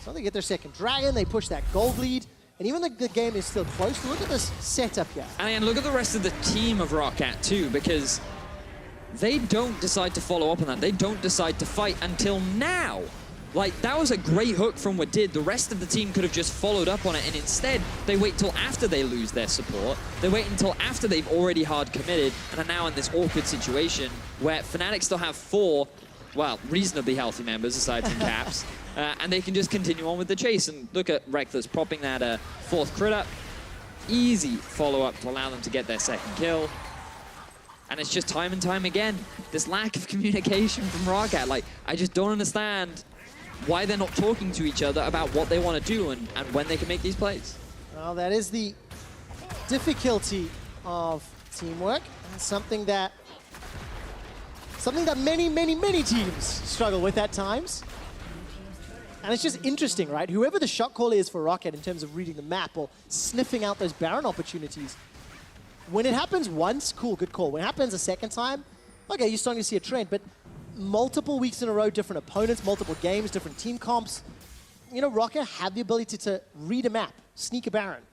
A: So they get their second dragon, they push that gold lead, and even the game is still close. Look at this setup here.
B: And look at the rest of the team of ROCCAT too, because they don't decide to follow up on that. They don't decide to fight until now. Like, that was a great hook from Wadid. The rest of the team could have just followed up on it, and instead, they wait till after they lose their support. They wait until after they've already hard committed, and are now in this awkward situation where Fnatic still have 4, well, reasonably healthy members aside from Caps. And they can just continue on with the chase. And look at Rekkles propping that 4th crit up. Easy follow-up to allow them to get their 2nd kill. And it's just time and time again, this lack of communication from ROCCAT. Like, I just don't understand why they're not talking to each other about what they want to do and when they can make these plays.
A: Well, that is the difficulty of teamwork. And something that many, many, many teams struggle with at times. And it's just interesting, right? Whoever the shot caller is for ROCCAT in terms of reading the map or sniffing out those Baron opportunities, when it happens once, cool, good call. When it happens a second time, okay, you're starting to see a trend, but multiple weeks in a row, different opponents, multiple games, different team comps. You know, ROCCAT have the ability to read a map, sneak a Baron,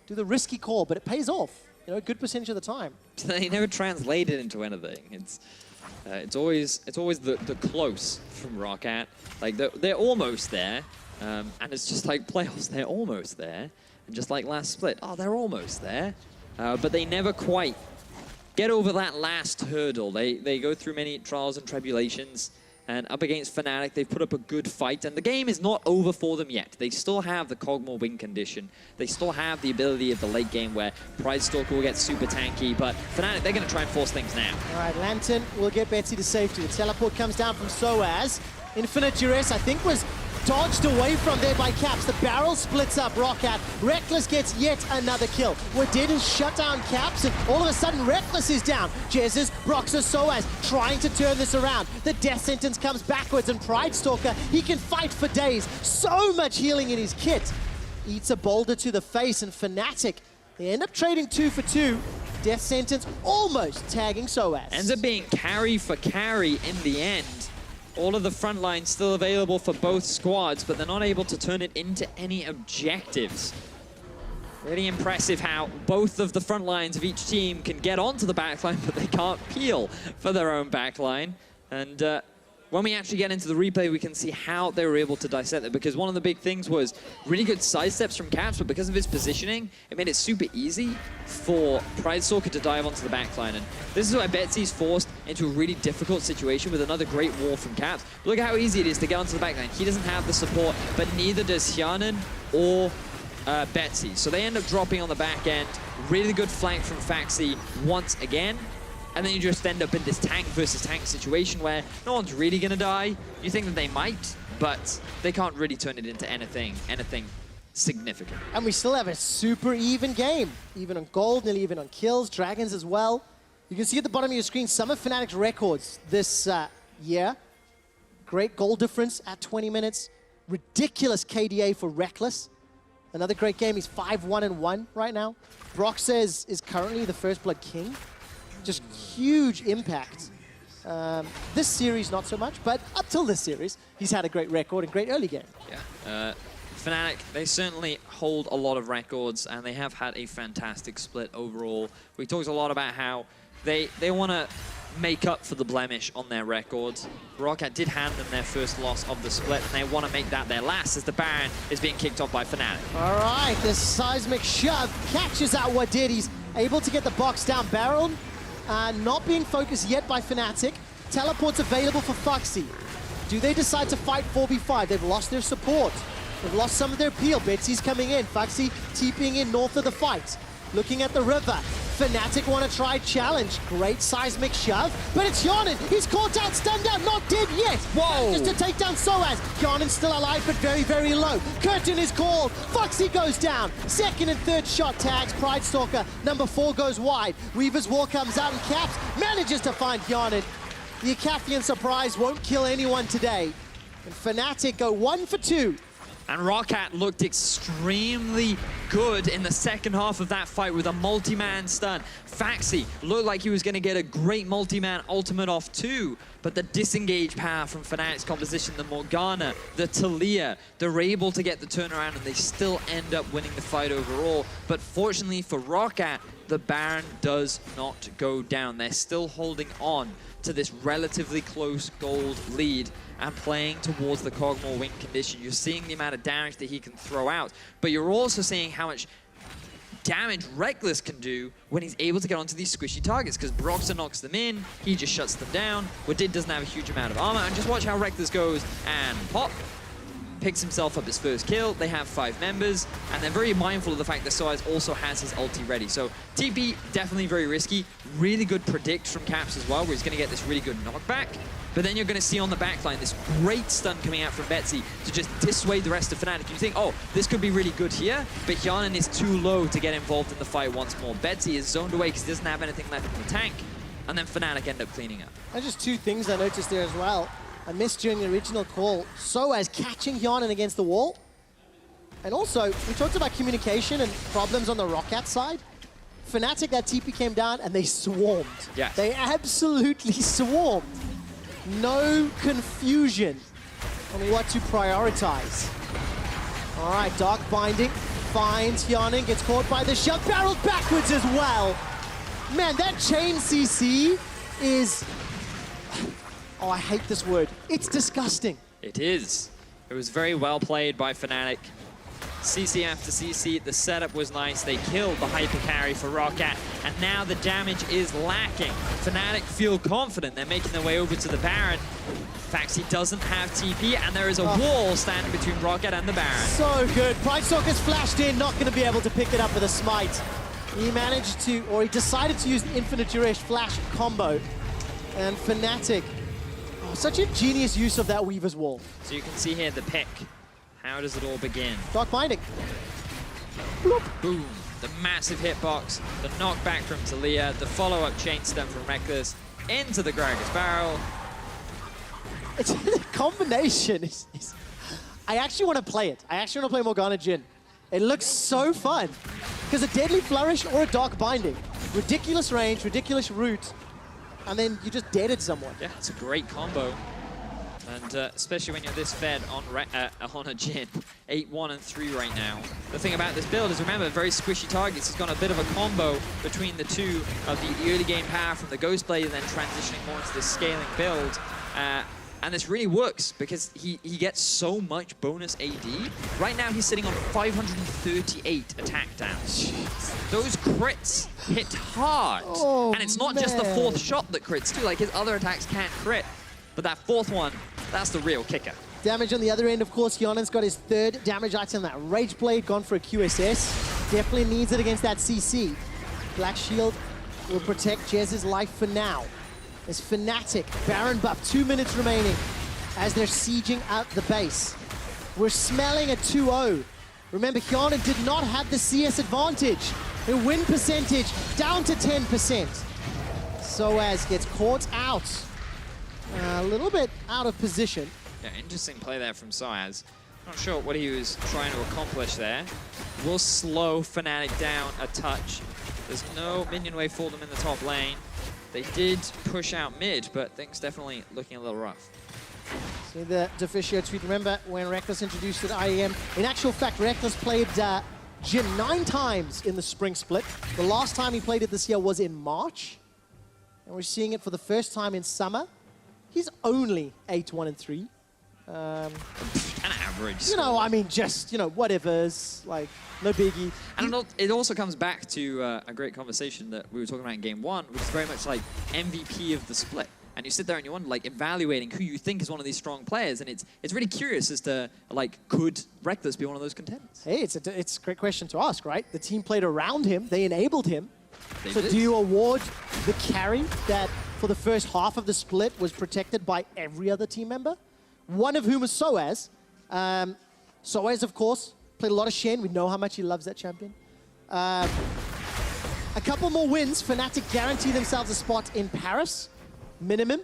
A: do the risky call, but it pays off, you know, a good percentage of the time.
B: They never translate it into anything. It's always the close from ROCCAT. Like, they're almost there, and it's just like playoffs, they're almost there. And just like last split, oh, they're almost there. But they never quite get over that last hurdle. They go through many trials and tribulations, and up against Fnatic, they've put up a good fight, and the game is not over for them yet. They still have the Kog'Maw win condition. They still have the ability of the late game where Pridestalker will get super tanky, but Fnatic, they're going to try and force things now.
A: All right, Lantern will get Betsy to safety. The teleport comes down from sOAZ. Infinite Duress, I think, was dodged away from there by Caps. The barrel splits up ROCCAT. Rekkles gets yet another kill. Wadid has shut down Caps, and all of a sudden Rekkles is down. Jesiz, Broxah, sOAZ trying to turn this around. The death sentence comes backwards, and Pridestalker, he can fight for days. So much healing in his kit. Eats a boulder to the face, and Fnatic, they end up trading 2 for 2. Death sentence almost tagging sOAZ.
B: Ends up being carry for carry in the end. All of the front lines still available for both squads, but they're not able to turn it into any objectives. Really impressive how both of the front lines of each team can get onto the backline, but they can't peel for their own backline. And when we actually get into the replay, we can see how they were able to dissect it, because one of the big things was really good side steps from Caps, but because of his positioning, it made it super easy for Pridestalker to dive onto the backline. And this is why Betsy's forced into a really difficult situation with another great wall from Caps. Look at how easy it is to get onto the backline. He doesn't have the support, but neither does Hjarnan or Betsy. So they end up dropping on the back end. Really good flank from Phaxi once again. And then you just end up in this tank versus tank situation where no one's really going to die. You think that they might, but they can't really turn it into anything significant.
A: And we still have a super even game. Even on gold, nearly even on kills, dragons as well. You can see at the bottom of your screen some of Fnatic's records this year. Great goal difference at 20 minutes. Ridiculous KDA for Rekkles. Another great game. He's 5-1-1 right now. Broxah is currently the First Blood King. Just huge impact. This series, not so much, but up till this series, he's had a great record and great early game.
B: Yeah. Fnatic, they certainly hold a lot of records, and they have had a fantastic split overall. We talked a lot about how they want to make up for the blemish on their records. ROCCAT did hand them their first loss of the split, and they want to make that their last as the Baron is being kicked off by Fnatic.
A: All right, this seismic shove catches out Wadid. He's able to get the box down barrel. Not being focused yet by Fnatic. Teleport's available for Phaxi. Do they decide to fight 4v5? They've lost their support. They've lost some of their peel. Betsy's coming in. Phaxi TPing in north of the fight. Looking at the river. Fnatic want to try challenge. Great seismic shove, but it's Hjarnan. He's caught out, stunned out, not dead yet.
B: Whoa!
A: Just to take down sOAZ. Hjarnan's still alive, but very, very low. Curtain is called. Phaxi goes down. Second and third shot tags. Pridestalker, number 4 goes wide. Weaver's Wall comes out and caps. Manages to find Hjarnan. The Acafian surprise won't kill anyone today. And Fnatic go 1 for 2.
B: And ROCCAT looked extremely good in the second half of that fight with a multi-man stun. Phaxi looked like he was going to get a great multi-man ultimate off too, but the disengage power from Fnatic's composition, the Morgana, the Taliyah, they're able to get the turnaround and they still end up winning the fight overall. But fortunately for ROCCAT, the Baron does not go down. They're still holding on to this relatively close gold lead and playing towards the Kog'Maw win condition. You're seeing the amount of damage that he can throw out, but you're also seeing how much damage Rekkles can do when he's able to get onto these squishy targets, because Broxah knocks them in, he just shuts them down. Wadid doesn't have a huge amount of armor, and just watch how Rekkles goes and pop. Picks himself up his first kill. They have 5 members, and they're very mindful of the fact that sOAZ also has his ulti ready. So TP, definitely very risky. Really good predict from Caps as well, where he's going to get this really good knockback. But then you're going to see on the backline this great stun coming out from Betsy to just dissuade the rest of Fnatic. You think, oh, this could be really good here, but Hjarnan is too low to get involved in the fight once more. Betsy is zoned away because he doesn't have anything left in the tank, and then Fnatic end up cleaning up.
A: There's just 2 things I noticed there as well. I missed during the original call, sOAZ catching Hjarnan against the wall. And also, we talked about communication and problems on the ROCCAT side. Fnatic, that TP came down and they swarmed.
B: Yes.
A: They absolutely swarmed. No confusion on what to prioritize. All right, Dark Binding finds Hjarnan, gets caught by the shove, barrels backwards as well. Man, that chain CC is... Oh, I hate this word. It's disgusting.
B: It is. It was very well played by Fnatic. CC after CC, the setup was nice. They killed the hyper carry for ROCCAT, and now the damage is lacking. Fnatic feel confident. They're making their way over to the Baron. Phaxi doesn't have TP, and there is a wall standing between ROCCAT and the Baron.
A: So good. Pridestalker's flashed in, not going to be able to pick it up with a smite. He managed to, or he decided to use the Infinite Duration flash combo, and Fnatic, such a genius use of that Weaver's Wall.
B: So you can see here the pick. How does it all begin?
A: Dark Binding. Bloop.
B: Boom. The massive hitbox, the knockback from Taliyah, the follow-up chain stun from Rekkles into the Gragas barrel.
A: It's the combination. I actually want to play it. I actually want to play Morgana Jhin. It looks so fun. Because a Deadly Flourish or a Dark Binding. Ridiculous range, ridiculous route. And then you just deaded someone.
B: Yeah, it's a great combo. And especially when you're this fed on a Jhin. 8-1 and 3 right now. The thing about this build is, remember, very squishy targets. He's got a bit of a combo between the two of the early game power from the Ghost Blade and then transitioning more into this scaling build. And this really works because he gets so much bonus AD. Right now he's sitting on 538 attack downs. Those crits hit hard.
A: Oh,
B: and it's not just the 4th shot that crits too, like his other attacks can't crit. But that 4th one, that's the real kicker.
A: Damage on the other end, of course. Hjarnan's got his 3rd damage item, that Rage Blade, gone for a QSS. Definitely needs it against that CC. Black Shield will protect Jez's life for now. There's Fnatic, Baron buff, 2 minutes remaining as they're sieging out the base. We're smelling a 2-0. Remember, Hjarnan did not have the CS advantage. Their win percentage down to 10%. sOAZ gets caught out. A little bit out of position.
B: Yeah, interesting play there from sOAZ. Not sure what he was trying to accomplish there. Will slow Fnatic down a touch. There's no minion wave for them in the top lane. They did push out mid, but things definitely looking a little rough.
A: See the Deficio tweet. Remember when Rekkles introduced it IEM? In actual fact, Rekkles played Jhin 9 times in the spring split. The last time he played it this year was in March. And we're seeing it for the first time in summer. He's only 8-1 and 3.
B: An average.
A: You know, I mean, just, you know, whatever's, like, no biggie.
B: And it also comes back to a great conversation that we were talking about in Game 1, which is very much like MVP of the split. And you sit there and you wonder, like, evaluating who you think is one of these strong players, and it's really curious as to, like, could Rekkles be one of those contenders?
A: Hey, it's a great question to ask, right? The team played around him, they enabled him, So do you award the carry that for the first half of the split was protected by every other team member? One of whom was sOAZ. sOAZ, of course, played a lot of Shen. We know how much he loves that champion. A couple more wins. Fnatic guarantee themselves a spot in Paris. Minimum,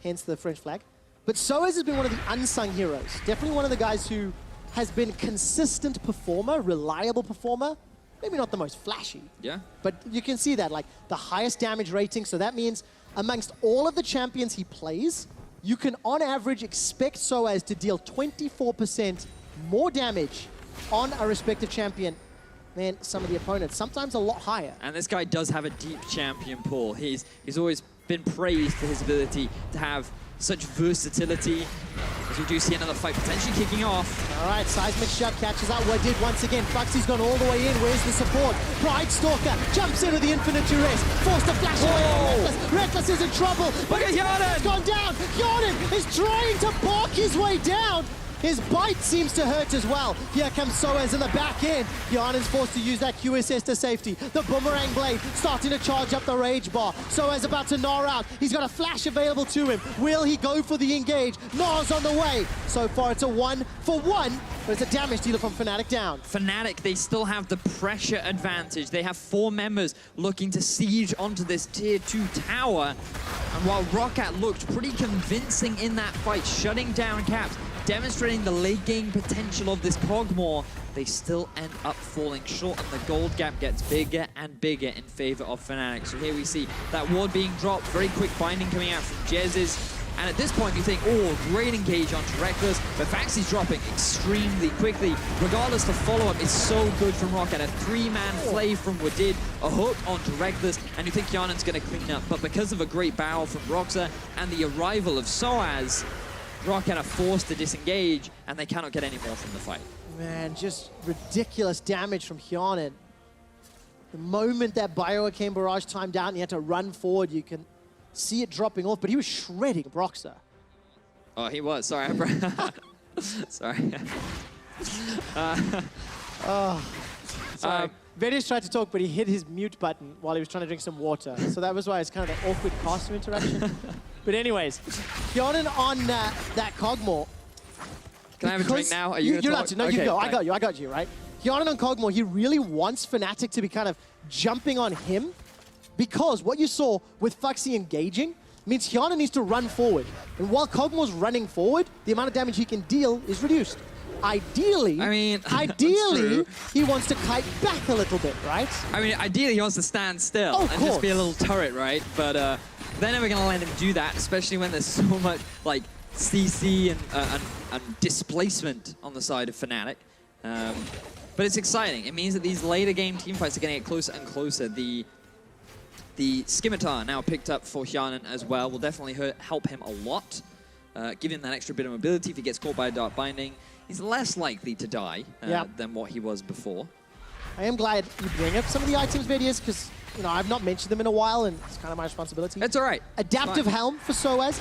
A: hence the French flag. But sOAZ has been one of the unsung heroes. Definitely one of the guys who has been consistent performer, reliable performer. Maybe not the most flashy.
B: Yeah.
A: But you can see that, like, the highest damage rating. So that means amongst all of the champions he plays, you can, on average, expect sOAZ to deal 24% more damage on a respective champion than some of the opponents, sometimes a lot higher.
B: And this guy does have a deep champion pool. He's always been praised for his ability to have such versatility. As we do see another fight potentially kicking off.
A: All right, Seismic Shot catches out Wadid once again. Phaxi's gone all the way in. Where's the support? Pridestalker jumps in with the infinite duress. Forced to flash away from Rekkles. Rekkles is in trouble.
B: Look at Hjarnan!
A: It's gone down. Hjarnan is trying to bark his way down. His bite seems to hurt as well. Here comes sOAZ in the back end. Hjarnan's forced to use that QSS to safety. The Boomerang Blade starting to charge up the Rage Bar. sOAZ about to Gnar out. He's got a flash available to him. Will he go for the engage? Gnar's on the way. So far it's a 1-for-1, but it's a damage dealer from Fnatic down.
B: Fnatic, they still have the pressure advantage. They have 4 members looking to siege onto this tier 2 tower. And while ROCCAT looked pretty convincing in that fight, shutting down Caps, demonstrating the late game potential of this Kog'Maw, they still end up falling short, and the gold gap gets bigger and bigger in favor of Fnatic. So here we see that ward being dropped, very quick binding coming out from Jesiz. And at this point you think, oh, great engage onto Rekkles, but Phaxi's dropping extremely quickly. Regardless, the follow-up is so good from ROCCAT. A 3-man play from Wadid, a hook onto Rekkles, and you think Hjarnan's gonna clean up. But because of a great barrel from Broxah and the arrival of sOAZ, ROCCAT are forced to disengage, and they cannot get any more from the fight.
A: Man, just ridiculous damage from Hjarnan. The moment that Bioarcane Barrage timed out and he had to run forward, you can see it dropping off, but he was shredding Broxah.
B: Oh, he was. Sorry. Sorry.
A: Sorry. Vedius tried to talk, but he hit his mute button while he was trying to drink some water. So that was why it's kind of that awkward caster interaction. But anyways, Hjarnan on that Kog'Maw.
B: Can I have a drink now? Are you
A: You're allowed to. No,
B: okay,
A: you go.
B: fine.
A: I got you, right? Hjarnan on Kog'Maw, he really wants Fnatic to be kind of jumping on him, because what you saw with Phaxi engaging means Hjarnan needs to run forward. And while Kog'Maw's running forward, the amount of damage he can deal is reduced. Ideally, he wants to kite back a little bit, right?
B: I mean, ideally he wants to stand still and just be a little turret, right? But they're never going to let him do that, especially when there's so much like CC and displacement on the side of Fnatic. But it's exciting. It means that these later game teamfights are going to get closer and closer. The Scimitar now picked up for Hjarnan as well will definitely help him a lot. Give him that extra bit of mobility. If he gets caught by a Dark Binding, he's less likely to die than what he was before.
A: I am glad you bring up some of the items, Vedius, because I've not mentioned them in a while, and it's kind of my responsibility.
B: It's all right.
A: Adaptive Helm for sOAZ.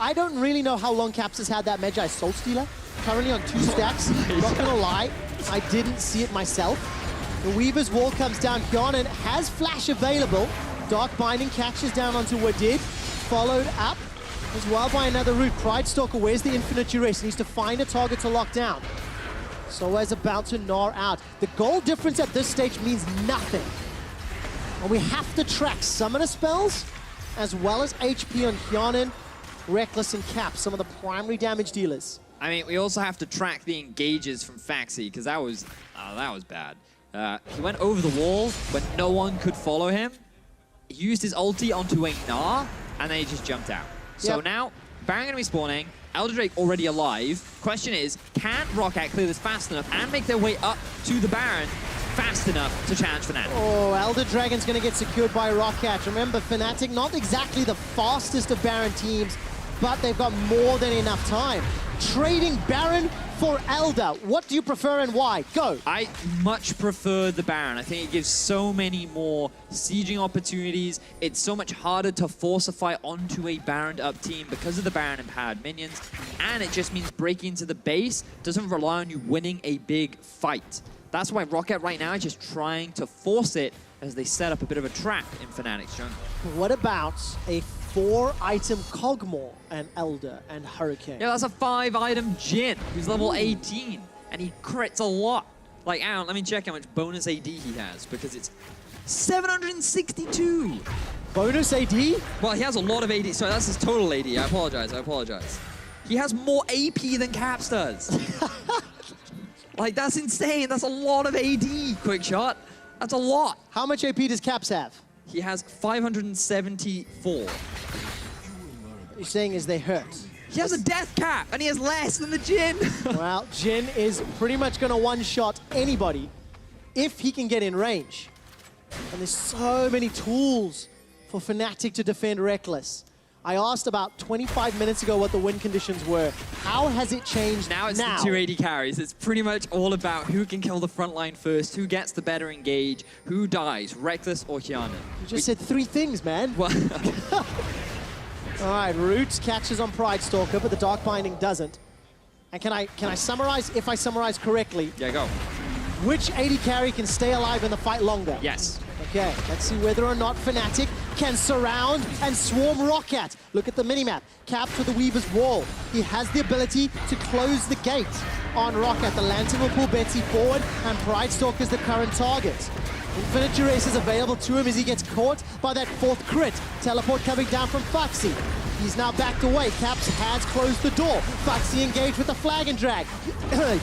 A: I don't really know how long Caps has had that Magi Soul Stealer. Currently on 2 stacks. Not gonna lie, I didn't see it myself. The Weaver's Wall comes down. Hjarnan has Flash available. Dark Binding catches down onto Wadid, followed up as well by another route. Pridestalker, where's the infinite duress? He needs to find a target to lock down. sOAZ about to Gnar out. The goal difference at this stage means nothing. And we have to track summoner spells as well as HP on Hjarnan, Rekkles, and Cap, some of the primary damage dealers.
B: I mean, we also have to track the engages from Phaxi, because that was bad. He went over the wall when no one could follow him. He used his ulti onto a Gnar, and then he just jumped out. So now, Baron gonna be spawning, Elder Drake already alive. Question is, can ROCCAT clear this fast enough and make their way up to the Baron fast enough to challenge Fnatic?
A: Oh, Elder Dragon's gonna get secured by ROCCAT. Remember, Fnatic, not exactly the fastest of Baron teams, but they've got more than enough time. Trading Baron for Elder. What do you prefer and why? Go.
B: I much prefer the Baron. I think it gives so many more sieging opportunities. It's so much harder to forcify onto a Baroned up team because of the Baron empowered minions. And it just means breaking into the base doesn't rely on you winning a big fight. That's why ROCCAT right now is just trying to force it as they set up a bit of a trap in Fnatic's jungle.
A: What about a 4-item Kog'Maw and Elder and Hurricane?
B: Yeah, that's a 5-item Jhin, who's level 18, and he crits a lot. Like, Aaron, let me check how much bonus AD he has, because it's 762.
A: Bonus AD?
B: Well, he has a lot of AD. Sorry, that's his total AD. I apologize. He has more AP than Caps does. Like, that's insane. That's a lot of AD, QuickShot. That's a lot.
A: How much AP does Caps have?
B: He has 574.
A: What you're saying is they hurt.
B: He has a death cap, and he has less than the Jhin.
A: Well, Jhin is pretty much going to one-shot anybody if he can get in range. And there's so many tools for Fnatic to defend Rekkles. I asked about 25 minutes ago what the win conditions were. How has it changed now?
B: It's the 2 AD carries. It's pretty much all about who can kill the front line first, who gets the better engage, who dies, Rekkles or Hjarnan.
A: You just said 3 things, man.
B: Well,
A: all right, Roots catches on Pridestalker, but the Dark Binding doesn't. And can I summarize, if I summarize correctly?
B: Yeah, go.
A: Which AD carry can stay alive in the fight longer?
B: Yes.
A: Okay, let's see whether or not Fnatic can surround and swarm ROCCAT. Look at the minimap. Capped with the Weaver's Wall. He has the ability to close the gate on ROCCAT. The Lantern will pull Betsy forward, and Pridestalker is the current target. Infinite Duress is available to him as he gets caught by that 4th crit. Teleport coming down from Phaxi. He's now backed away. Caps has closed the door. Phaxi engaged with the flag and drag.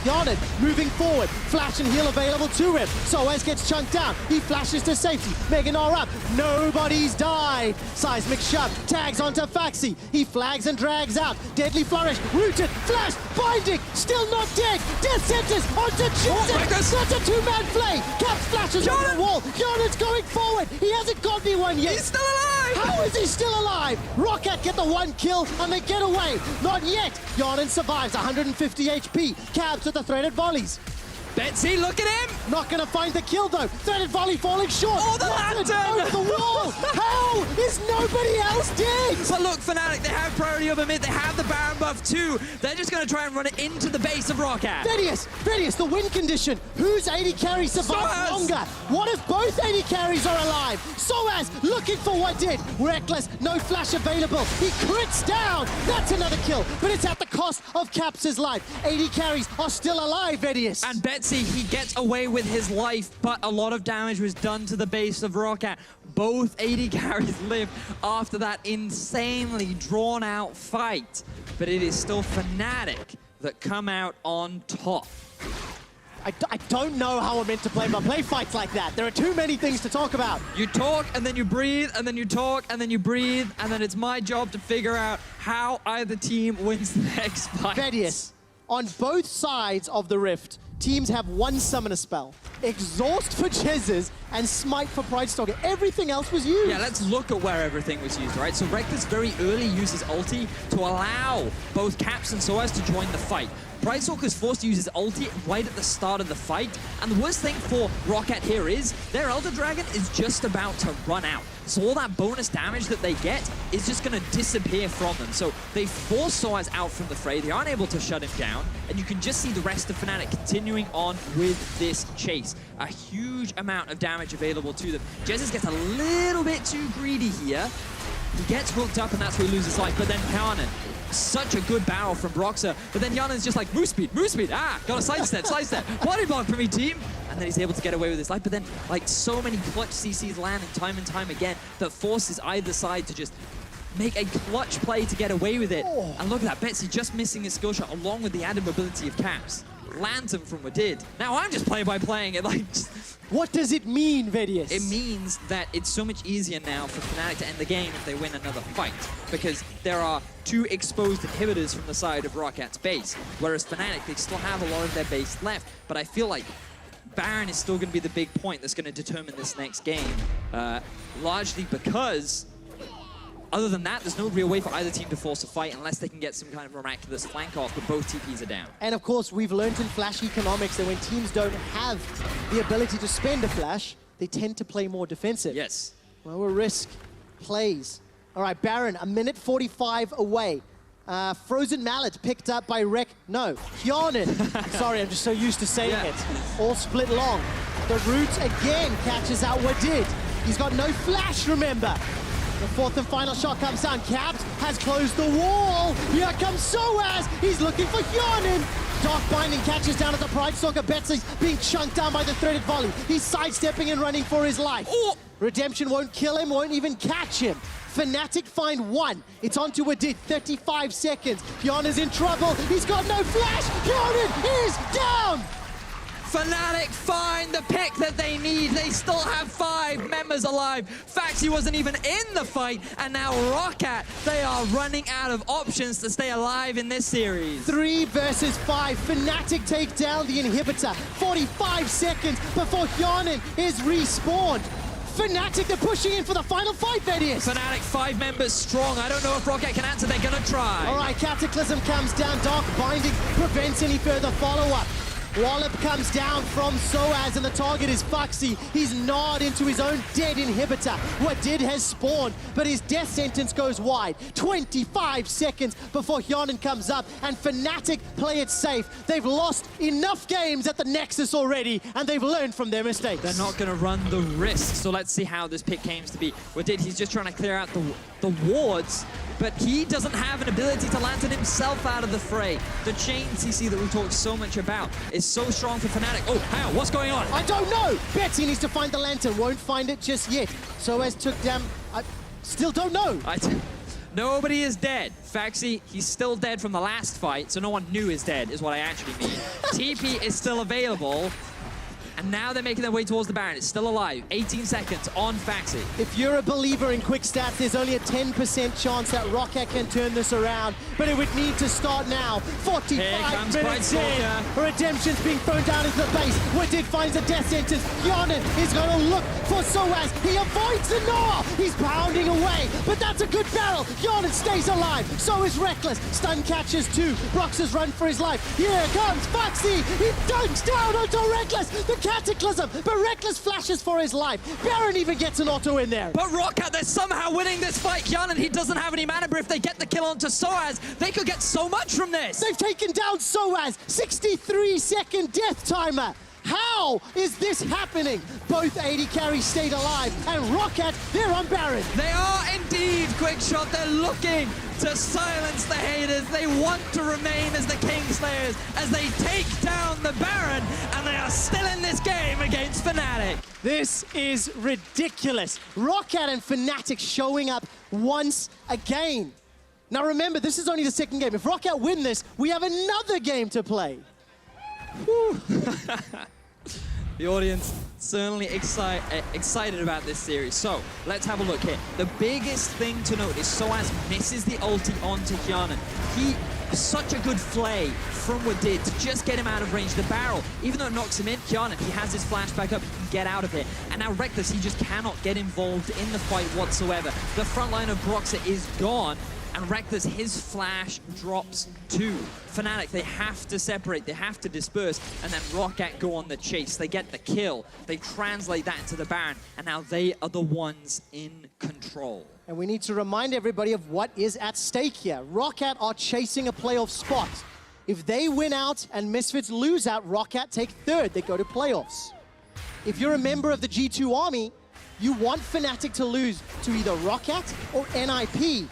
A: Hjarnan moving forward. Flash and heal available to him. sOAZ gets chunked down. He flashes to safety. Gnar up. Nobody's died. Seismic shove. Tags onto Phaxi. He flags and drags out. Deadly flourish. Rooted. Flash. Binding. Still not dead. Death sentence onto Jesiz. That's a 2-man play. Caps flashes on the wall. Hjarnan's going forward. He hasn't got anyone yet.
B: He's still alive.
A: How is he still alive? ROCCAT get the 1 kill and they get away. Not yet. Hjarnan survives, 150 HP. Cabs with the threaded volleys.
B: Betsy, look at him!
A: Not gonna find the kill though. Threaded volley falling short.
B: Oh, the lantern!
A: Over the wall. How is nobody else dead?
B: But look, Fnatic, they have priority over mid. They have the Baron buff too. They're just gonna try and run it into the base of ROCCAT.
A: Vedius, the win condition. Whose AD carry survives
B: sOAZ.
A: longer? What if both AD carries are alive? sOAZ looking for Wadid. Rekkles, no flash available. He crits down. That's another kill, but it's at the cost of Caps' life. AD carries are still alive, Vedius.
B: And Betsy, he gets away with his life, but a lot of damage was done to the base of ROCCAT. Both AD carries live after that insanely drawn-out fight, but it is still Fnatic that come out on top.
A: I don't know how I'm meant to play fights like that. There are too many things to talk about.
B: You talk, and then you breathe, and then you talk, and then you breathe, and then it's my job to figure out how either team wins the next fight.
A: Vedius, on both sides of the rift, teams have 1 summoner spell. Exhaust for Jesiz and Smite for Pridestalker. Everything else was used.
B: Yeah, let's look at where everything was used, right? So Rekkles very early uses ulti to allow both Caps and sOAZ to join the fight. Pridestalker is forced to use his ulti right at the start of the fight. And the worst thing for ROCCAT here is their Elder Dragon is just about to run out. So all that bonus damage that they get is just going to disappear from them. So they force sOAZ out from the fray. They aren't able to shut him down. And you can just see the rest of Fnatic continuing on with this chase. A huge amount of damage available to them. Jesiz gets a little bit too greedy here. He gets hooked up and that's where he loses life. But then Hjarnan, such a good barrel from Broxah. But then Hjarnan's just like, move speed, got a sidestep. Body block for me, team. And then he's able to get away with his life. But then, like, so many clutch CCs landing time and time again that forces either side to just make a clutch play to get away with it.
A: Oh.
B: And look at that, Betsy just missing his skill shot along with the added mobility of Caps. Lands him from Wadid. Now I'm just playing by playing it like...
A: What does it mean, Vedius?
B: It means that it's so much easier now for Fnatic to end the game if they win another fight, because there are 2 exposed inhibitors from the side of ROCCAT's base, whereas Fnatic, they still have a lot of their base left, but I feel like Baron is still going to be the big point that's going to determine this next game, largely because other than that, there's no real way for either team to force a fight unless they can get some kind of miraculous flank off, but both TPs are down.
A: And of course, we've learned in Flash economics that when teams don't have the ability to spend a flash, they tend to play more defensive.
B: Yes.
A: Lower risk plays. All right, Baron, 1:45 away. Frozen Mallet picked up by Hjarnan. Sorry, I'm just so used to saying it. All split long. The root again catches out Wadid. He's got no flash, remember. The fourth and final shot comes down. Capped has closed the wall. Here comes sOAZ. He's looking for Hjarnan. Dark Binding catches down as the Pridestalker. Betsy's being chunked down by the threaded volley. He's sidestepping and running for his life.
B: Ooh.
A: Redemption won't kill him, won't even catch him. Fnatic find one. It's on to Wadid, 35 seconds. Hjarnan's in trouble. He's got no flash. Hjarnan is down.
B: Fnatic find the pick that they need. They still have 5 members alive. Phaxi wasn't even in the fight, and now ROCCAT, they are running out of options to stay alive in this series.
A: 3 versus 5. Fnatic take down the inhibitor. 45 seconds before Hjarnan is respawned. Fnatic, they're pushing in for the final fight, Vedius.
B: Fnatic 5 members strong. I don't know if ROCCAT can answer. They're gonna try.
A: All right, Cataclysm comes down. Dark Binding prevents any further follow-up. Wallop comes down from sOAZ, and the target is Phaxi. He's gnawed into his own dead inhibitor. Wadid has spawned, but his death sentence goes wide. 25 seconds before Hjarnan comes up, and Fnatic play it safe. They've lost enough games at the Nexus already, and they've learned from their mistakes.
B: They're not gonna run the risk, so let's see how this pick came to be. Wadid, he's just trying to clear out the wards, but he doesn't have an ability to lantern himself out of the fray. The chain CC that we talked so much about is so strong for Fnatic. Oh, hang on, what's going on?
A: I don't know. Betsy needs to find the lantern. Won't find it just yet. sOAZ took down... I still don't know.
B: Nobody is dead. Phaxi, he's still dead from the last fight, so no one knew is dead, is what I actually mean. TP is still available. And now they're making their way towards the Baron. It's still alive. 18 seconds on Phaxi.
A: If you're a believer in quick stats, there's only a 10% chance that ROCCAT can turn this around, but it would need to start now. 45 minutes in. Redemption's being thrown down into the base. Wadid finds a death sentence. Hjarnan is going to look for sOAZ. He avoids the Gnar. He's pounding away, but that's a good barrel. Hjarnan stays alive. So is Rekkles. Stun catches 2. Broxah's run for his life. Here comes Phaxi. He dunks down onto Rekkles. The Cataclysm, but Rekkles flashes for his life. Baron even gets an auto in there.
B: But ROCCAT, they're somehow winning this fight. Hjarnan, he doesn't have any mana, but if they get the kill onto sOAZ, they could get so much from this.
A: They've taken down sOAZ. 63-second death timer. How is this happening? Both AD carries stayed alive, and ROCCAT, they're on Baron.
B: They are indeed, QuickShot. They're looking to silence the haters. They want to remain as the Kingslayers as they take down the Baron, and they are still in this game against Fnatic.
A: This is ridiculous. ROCCAT and Fnatic showing up once again. Now remember, this is only the second game. If ROCCAT win this, we have another game to play.
B: The audience certainly excited about this series. So let's have a look here. The biggest thing to note is sOAZ misses the ulti onto Hjarnan. He such a good flay from Wadid to just get him out of range. The barrel, even though it knocks him in, Hjarnan, he has his flash back up, he can get out of it. And now Rekkles, he just cannot get involved in the fight whatsoever. The front line of Broxah is gone, and Rekkles, his flash drops too. Fnatic, they have to separate, they have to disperse, and then ROCCAT go on the chase. They get the kill, they translate that into the Baron, and now they are the ones in control.
A: And we need to remind everybody of what is at stake here. ROCCAT are chasing a playoff spot. If they win out and Misfits lose out, ROCCAT take third, they go to playoffs. If you're a member of the G2 army, you want Fnatic to lose to either ROCCAT or NIP.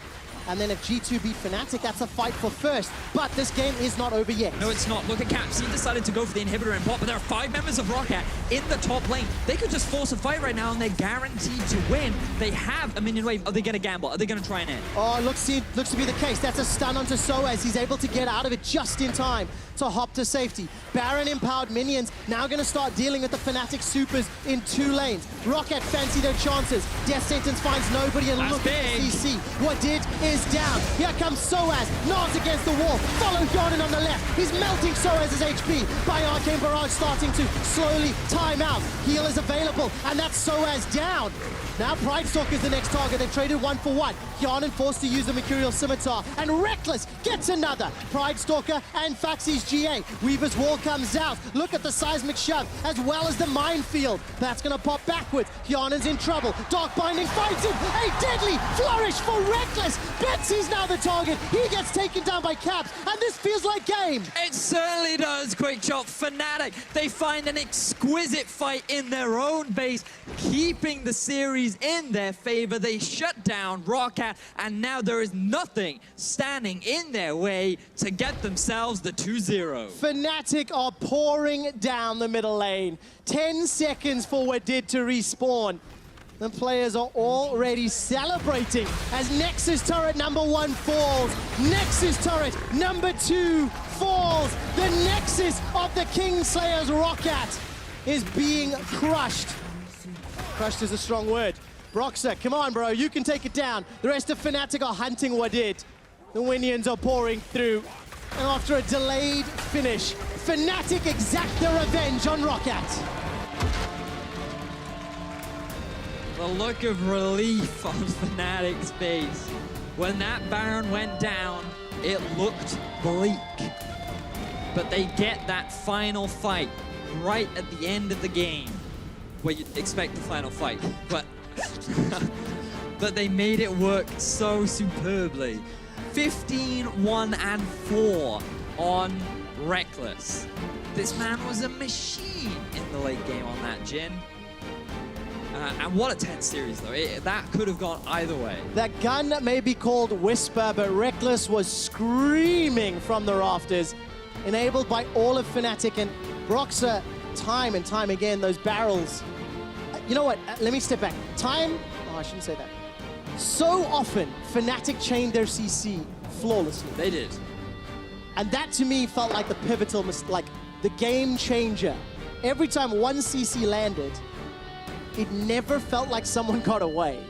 A: And then if G2 beat Fnatic, that's a fight for first. But this game is not over yet.
B: No, it's not. Look at Caps. He decided to go for the inhibitor in bot, but there are 5 members of ROCCAT in the top lane. They could just force a fight right now, and they're guaranteed to win. They have a minion wave. Are they going to gamble? Are they going to try and end?
A: Oh, looks to be the case. That's a stun onto sOAZ. He's able to get out of it just in time to hop to safety. Baron empowered minions now going to start dealing with the Fnatic supers in 2 lanes. ROCCAT fancy their chances. Death sentence finds nobody, and look at the CC. Wadid is down. Here comes sOAZ. Nods against the wall. Follow Hjarnan on the left. He's melting sOAZ's HP. By Arcane Barrage starting to slowly time out. Heal is available, and that's sOAZ down. Now Pridestalker is the next target. They traded 1 for 1. Hjarnan forced to use the Mercurial Scimitar, and Rekkles gets another. Pridestalker and Phaxi's GA. Weaver's wall comes out. Look at the seismic shove, as well as the minefield. That's gonna pop backwards. Hjarnan's in trouble. Dark Binding fights him. A deadly flourish for Rekkles. Betsy's now the target. He gets taken down by Caps, and this feels like game.
C: It certainly does, QuickShot. Fnatic, they find an exquisite fight in their own base, keeping the series in their favor. They shut down ROCCAT, and now there is nothing standing in their way to get themselves the 2-0.
A: Fnatic are pouring down the middle lane. 10 seconds for Wadid to respawn. The players are already celebrating as Nexus turret number 1 falls. Nexus turret number 2 falls. The Nexus of the Kingslayer's ROCCAT is being crushed. Crushed is a strong word. Broxah, come on, bro, you can take it down. The rest of Fnatic are hunting Wadid. The Winians are pouring through. And after a delayed finish, Fnatic exact their revenge on ROCCAT.
C: The look of relief on Fnatic's face. When that Baron went down, it looked bleak. But they get that final fight right at the end of the game. Well, you'd expect the final fight, but but they made it work so superbly. 15-1-4 on Rekkles. This man was a machine in the late game on that Jhin. And what a tense series, though. That could have gone either way.
A: That gun may be called Whisper, but Rekkles was screaming from the rafters, enabled by all of Fnatic, and Broxah, time and time again, those barrels. You know what? Let me step back. I shouldn't say that. So often, Fnatic chained their CC flawlessly.
C: They did.
A: And that, to me, felt like the pivotal, like the game changer. Every time one CC landed, it never felt like someone got away.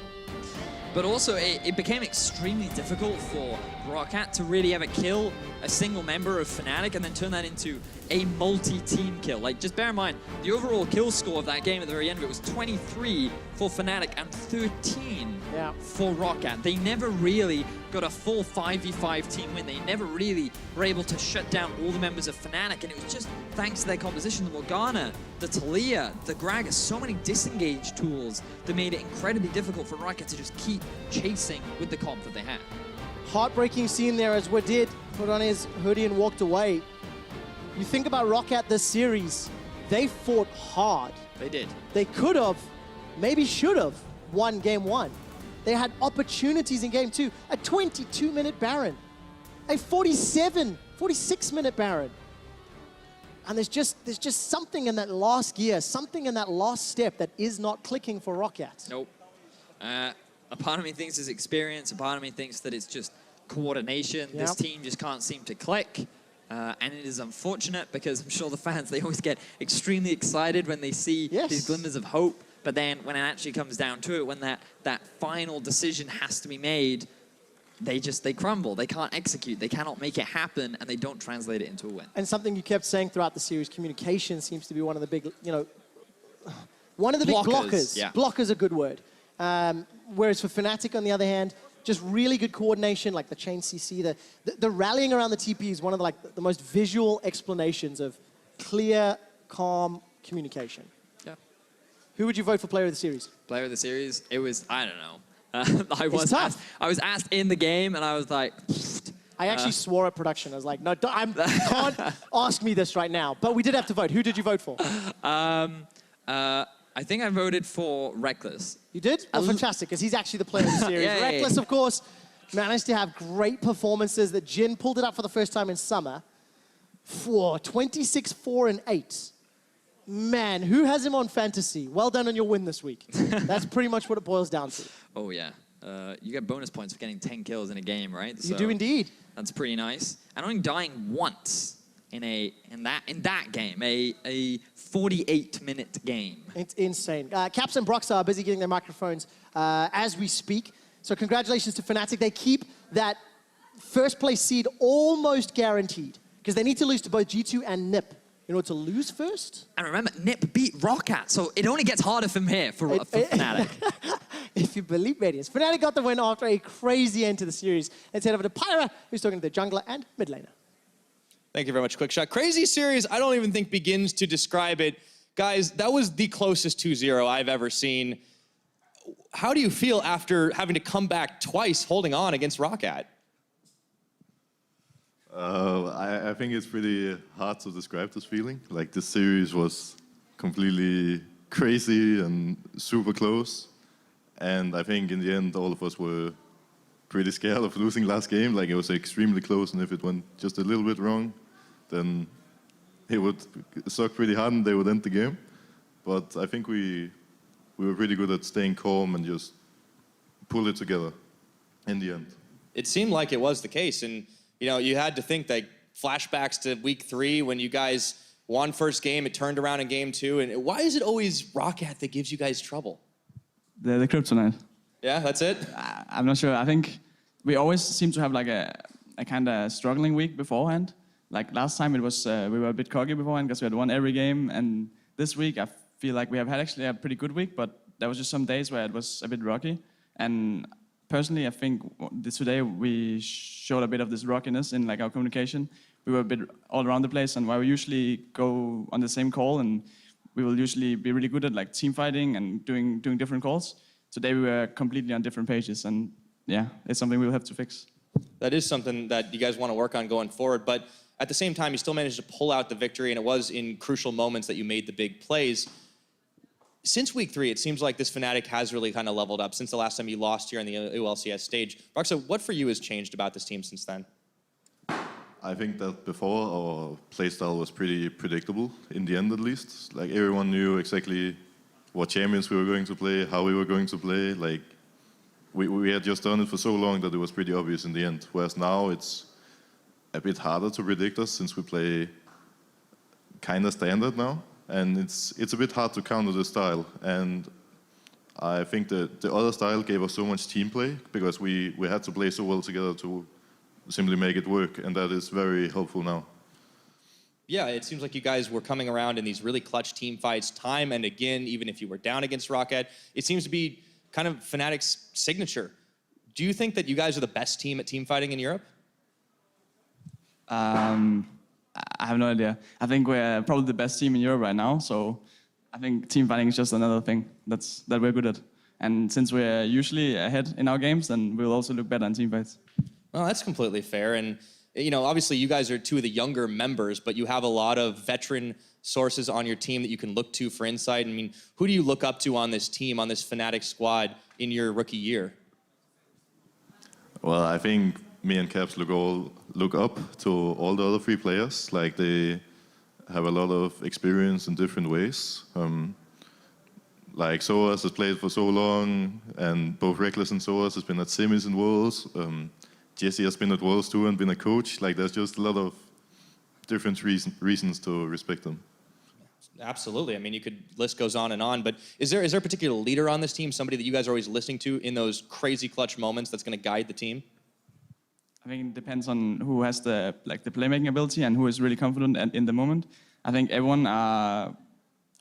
C: But also, it became extremely difficult for ROCCAT to really ever kill a single member of Fnatic and then turn that into a multi-team kill. Like, just bear in mind, the overall kill score of that game at the very end of it was 23 for Fnatic and 13 for ROCCAT. They never really got a full 5v5 team win. They never really were able to shut down all the members of Fnatic, and it was just thanks to their composition, the Morgana, the Taliyah, the Gragas, so many disengage tools that made it incredibly difficult for ROCCAT to just keep chasing with the comp that they had.
A: Heartbreaking scene there as Wadid put on his hoodie and walked away. You think about ROCCAT this series, they fought hard.
C: They did.
A: They could have, maybe should have, won game 1. They had opportunities in game 2. A 22-minute Baron. A 46-minute Baron. And there's just something in that last gear, something in that last step that is not clicking for ROCCAT.
C: Nope. A part of me thinks it's experience. A part of me thinks that it's just coordination. This team just can't seem to click. And it is unfortunate because I'm sure the fans, they always get extremely excited when they see these glimmers of hope. But then when it actually comes down to it, when that final decision has to be made, they crumble. They can't execute. They cannot make it happen, and they don't translate it into a win.
A: And something you kept saying throughout the series, communication seems to be one of the big, one of the big blockers.
C: Yeah.
A: Blocker's a good word. Whereas for Fnatic, on the other hand, just really good coordination, like the chain CC, the rallying around the TP is one of the most visual explanations of clear, calm communication. Yeah. Who would you vote for player of the series?
C: Player of the series? It was, I don't know. I was asked in the game, and I was like...
A: I actually swore at production. I was like, no, can't ask me this right now. But we did have to vote. Who did you vote for?
C: I think I voted for Rekkles.
A: You did? Oh, fantastic, because he's actually the player of the series. Rekkles, of course, managed to have great performances. That Jhin pulled it up for the first time in summer. 26-4-8. Man, who has him on fantasy? Well done on your win this week. That's pretty much what it boils down to.
C: Oh, yeah. You get bonus points for getting 10 kills in a game, right?
A: You do indeed.
C: That's pretty nice. And only dying once in that game, a 48-minute game.
A: It's insane. Caps and Broxah are busy getting their microphones as we speak. So congratulations to Fnatic. They keep that first place seed almost guaranteed because they need to lose to both G2 and NiP in order to lose first.
C: And remember, NiP beat ROCCAT, so it only gets harder from here for Fnatic.
A: if you believe Vedius. Fnatic got the win after a crazy end to the series. Let's head over to Pyra, who's talking to the jungler and mid laner.
D: Thank you very much, QuickShot. Crazy series, I don't even think begins to describe it. Guys, that was the closest 2-0 I've ever seen. How do you feel after having to come back twice holding on against ROCCAT?
E: I think it's pretty hard to describe this feeling. Like, this series was completely crazy and super close. And I think in the end, all of us were pretty scared of losing last game. Like, it was extremely close, and if it went just a little bit wrong, then it would suck pretty hard and they would end the game. But I think we were pretty good at staying calm and just pull it together in the end.
D: It seemed like it was the case, and you had to think that flashbacks to week 3 when you guys won first game, it turned around in game 2, and why is it always ROCCAT that gives you guys trouble?
F: The kryptonite.
D: Yeah, that's it?
F: I'm not sure. I think we always seem to have like a kind of struggling week beforehand. Like last time it was, we were a bit cocky beforehand because we had won every game, and this week I feel like we have had actually a pretty good week, but there was just some days where it was a bit rocky. And personally, I think today we showed a bit of this rockiness in like our communication. We were a bit all around the place, and while we usually go on the same call, and we will usually be really good at like team fighting and doing different calls. Today we were completely on different pages, and yeah, it's something we'll have to fix.
D: That is something that you guys want to work on going forward, but at the same time, you still managed to pull out the victory, and it was in crucial moments that you made the big plays. Since week 3, it seems like this Fnatic has really kind of leveled up since the last time you lost here on the EU LCS stage. Broxah, what for you has changed about this team since then?
E: I think that before, our playstyle was pretty predictable, in the end at least. Like, everyone knew exactly what champions we were going to play, how we were going to play. Like, we had just done it for so long that it was pretty obvious in the end. Whereas now it's a bit harder to predict us since we play kind of standard now. And it's a bit hard to counter the style. And I think that the other style gave us so much team play because we had to play so well together to simply make it work. And that is very helpful now.
D: Yeah, it seems like you guys were coming around in these really clutch team fights time and again, even if you were down against ROCCAT. It seems to be kind of Fnatic's signature. Do you think that you guys are the best team at team fighting in Europe?
F: I have no idea. I think we're probably the best team in Europe right now, so I think team fighting is just another thing that we're good at. And since we're usually ahead in our games, then we'll also look better in team fights.
D: Well, that's completely fair. And, obviously you guys are 2 of the younger members, but you have a lot of veteran sources on your team that you can look to for insight. I mean, who do you look up to on this team, on this Fnatic squad in your rookie year?
E: Well, I think me and Caps look up to all the other 3 players. Like, they have a lot of experience in different ways. Like, sOAZ has played for so long, and both Rekkles and sOAZ has been at semis and Worlds. Jesiz has been at Worlds too and been a coach. Like, there's just a lot of different reasons to respect them.
D: Absolutely. I mean, list goes on and on, but is there a particular leader on this team, somebody that you guys are always listening to in those crazy clutch moments that's going to guide the team?
F: I think it depends on who has the playmaking ability and who is really confident in the moment. I think everyone are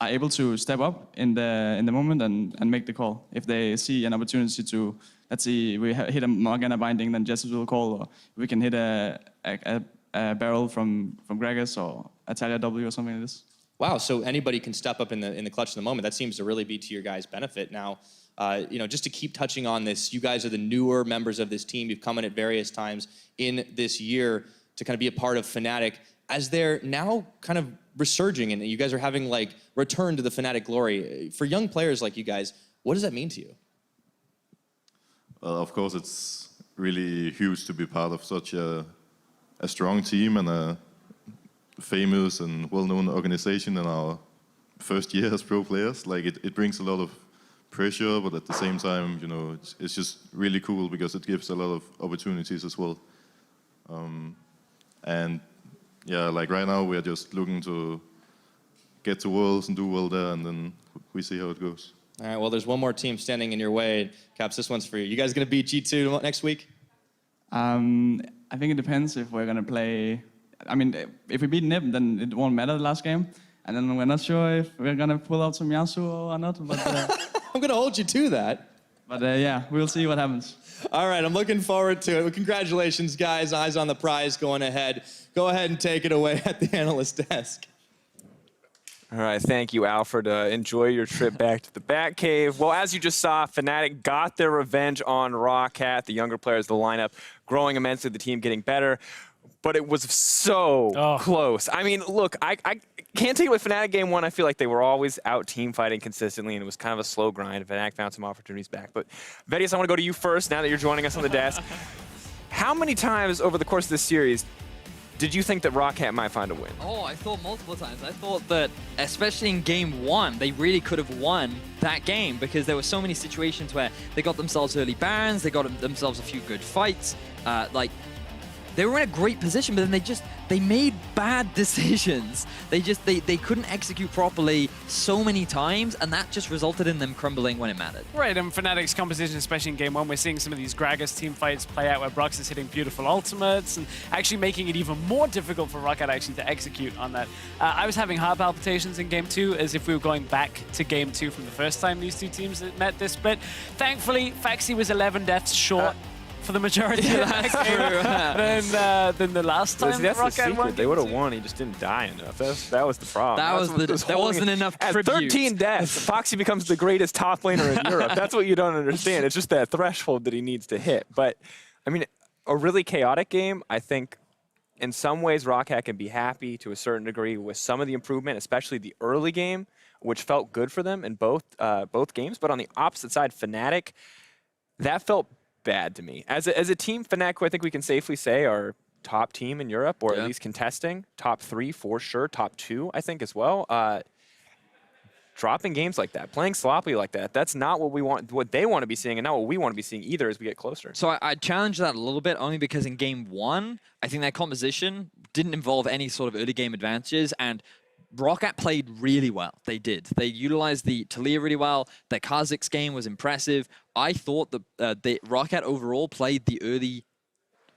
F: able to step up in the moment and make the call. If they see an opportunity to, let's see, we hit a Morgana binding, then Jesiz will call, or we can hit a barrel from Gragas or a Taliyah W or something like this.
D: Wow, so anybody can step up in the clutch in the moment. That seems to really be to your guys' benefit. Now, just to keep touching on this, you guys are the newer members of this team. You've come in at various times in this year to kind of be a part of Fnatic. As they're now kind of resurging and you guys are having like return to the Fnatic glory, for young players like you guys, what does that mean to you?
E: Well, of course, it's really huge to be part of such a strong team and a famous and well-known organization in our first year as pro players. Like, it brings a lot of pressure, but at the same time, it's just really cool because it gives a lot of opportunities as well. And yeah, like right now we're just looking to get to Worlds and do well there, and then we see how it goes.
D: All right, well, there's one more team standing in your way. Caps, this one's for you. You guys gonna beat G2 next week?
F: I think it depends if we're gonna play. I mean, if we beat NIP, then it won't matter the last game. And then we're not sure if we're gonna pull out some Yasuo or not. But
D: I'm gonna hold you to that.
F: But yeah, we'll see what happens.
D: All right, I'm looking forward to it. Well, congratulations, guys. Eyes on the prize going ahead. Go ahead and take it away at the analyst desk.
G: All right, thank you, Alfred. Enjoy your trip back to the Batcave. Well, as you just saw, Fnatic got their revenge on ROCCAT, the younger players of the lineup, growing immensely, the team getting better. But it was so close. I mean, look, I can't take it with Fnatic game one. I feel like they were always out team fighting consistently, and it was kind of a slow grind. Fnatic found some opportunities back. But Vedius, I want to go to you first now that you're joining us on the desk. How many times over the course of this series did you think that ROCCAT might find a win?
C: Oh, I thought multiple times. I thought that, especially in game one, they really could have won that game because there were so many situations where they got themselves early bans, they got themselves a few good fights. They were in a great position, but then they made bad decisions. They couldn't execute properly so many times, and that just resulted in them crumbling when it mattered.
H: Right, and Fnatic's composition, especially in game one, we're seeing some of these Gragas team fights play out where Broxah is hitting beautiful ultimates and actually making it even more difficult for ROCCAT actually to execute on that. I was having heart palpitations in game two as if we were going back to game two from the first time these two teams met this split. Thankfully, Phaxi was 11 deaths short. For the majority of that game than the last time
G: that's the
H: ROCCAT
G: secret.
H: won.
G: They would have won, he just didn't die enough. That was the problem.
C: There wasn't enough
G: At
C: tribute.
G: 13 deaths, Phaxi becomes the greatest top laner in Europe. That's what you don't understand. It's just that threshold that he needs to hit. But, I mean, a really chaotic game, I think, in some ways, ROCCAT can be happy to a certain degree with some of the improvement, especially the early game, which felt good for them in both games. But on the opposite side, Fnatic, that felt bad to me. As a team, Fnatic, I think we can safely say, are top team in Europe, or at least contesting. Top 3 for sure, top 2, I think, as well. Dropping games like that, playing sloppy like that, that's not what we want, what they want to be seeing, and not what we want to be seeing either as we get closer.
C: So I challenge that a little bit, only because in game one, I think that composition didn't involve any sort of early game advantages, and ROCCAT played really well. They did. They utilized the Taliyah really well. Their Kha'Zix game was impressive. I thought that ROCCAT overall played the early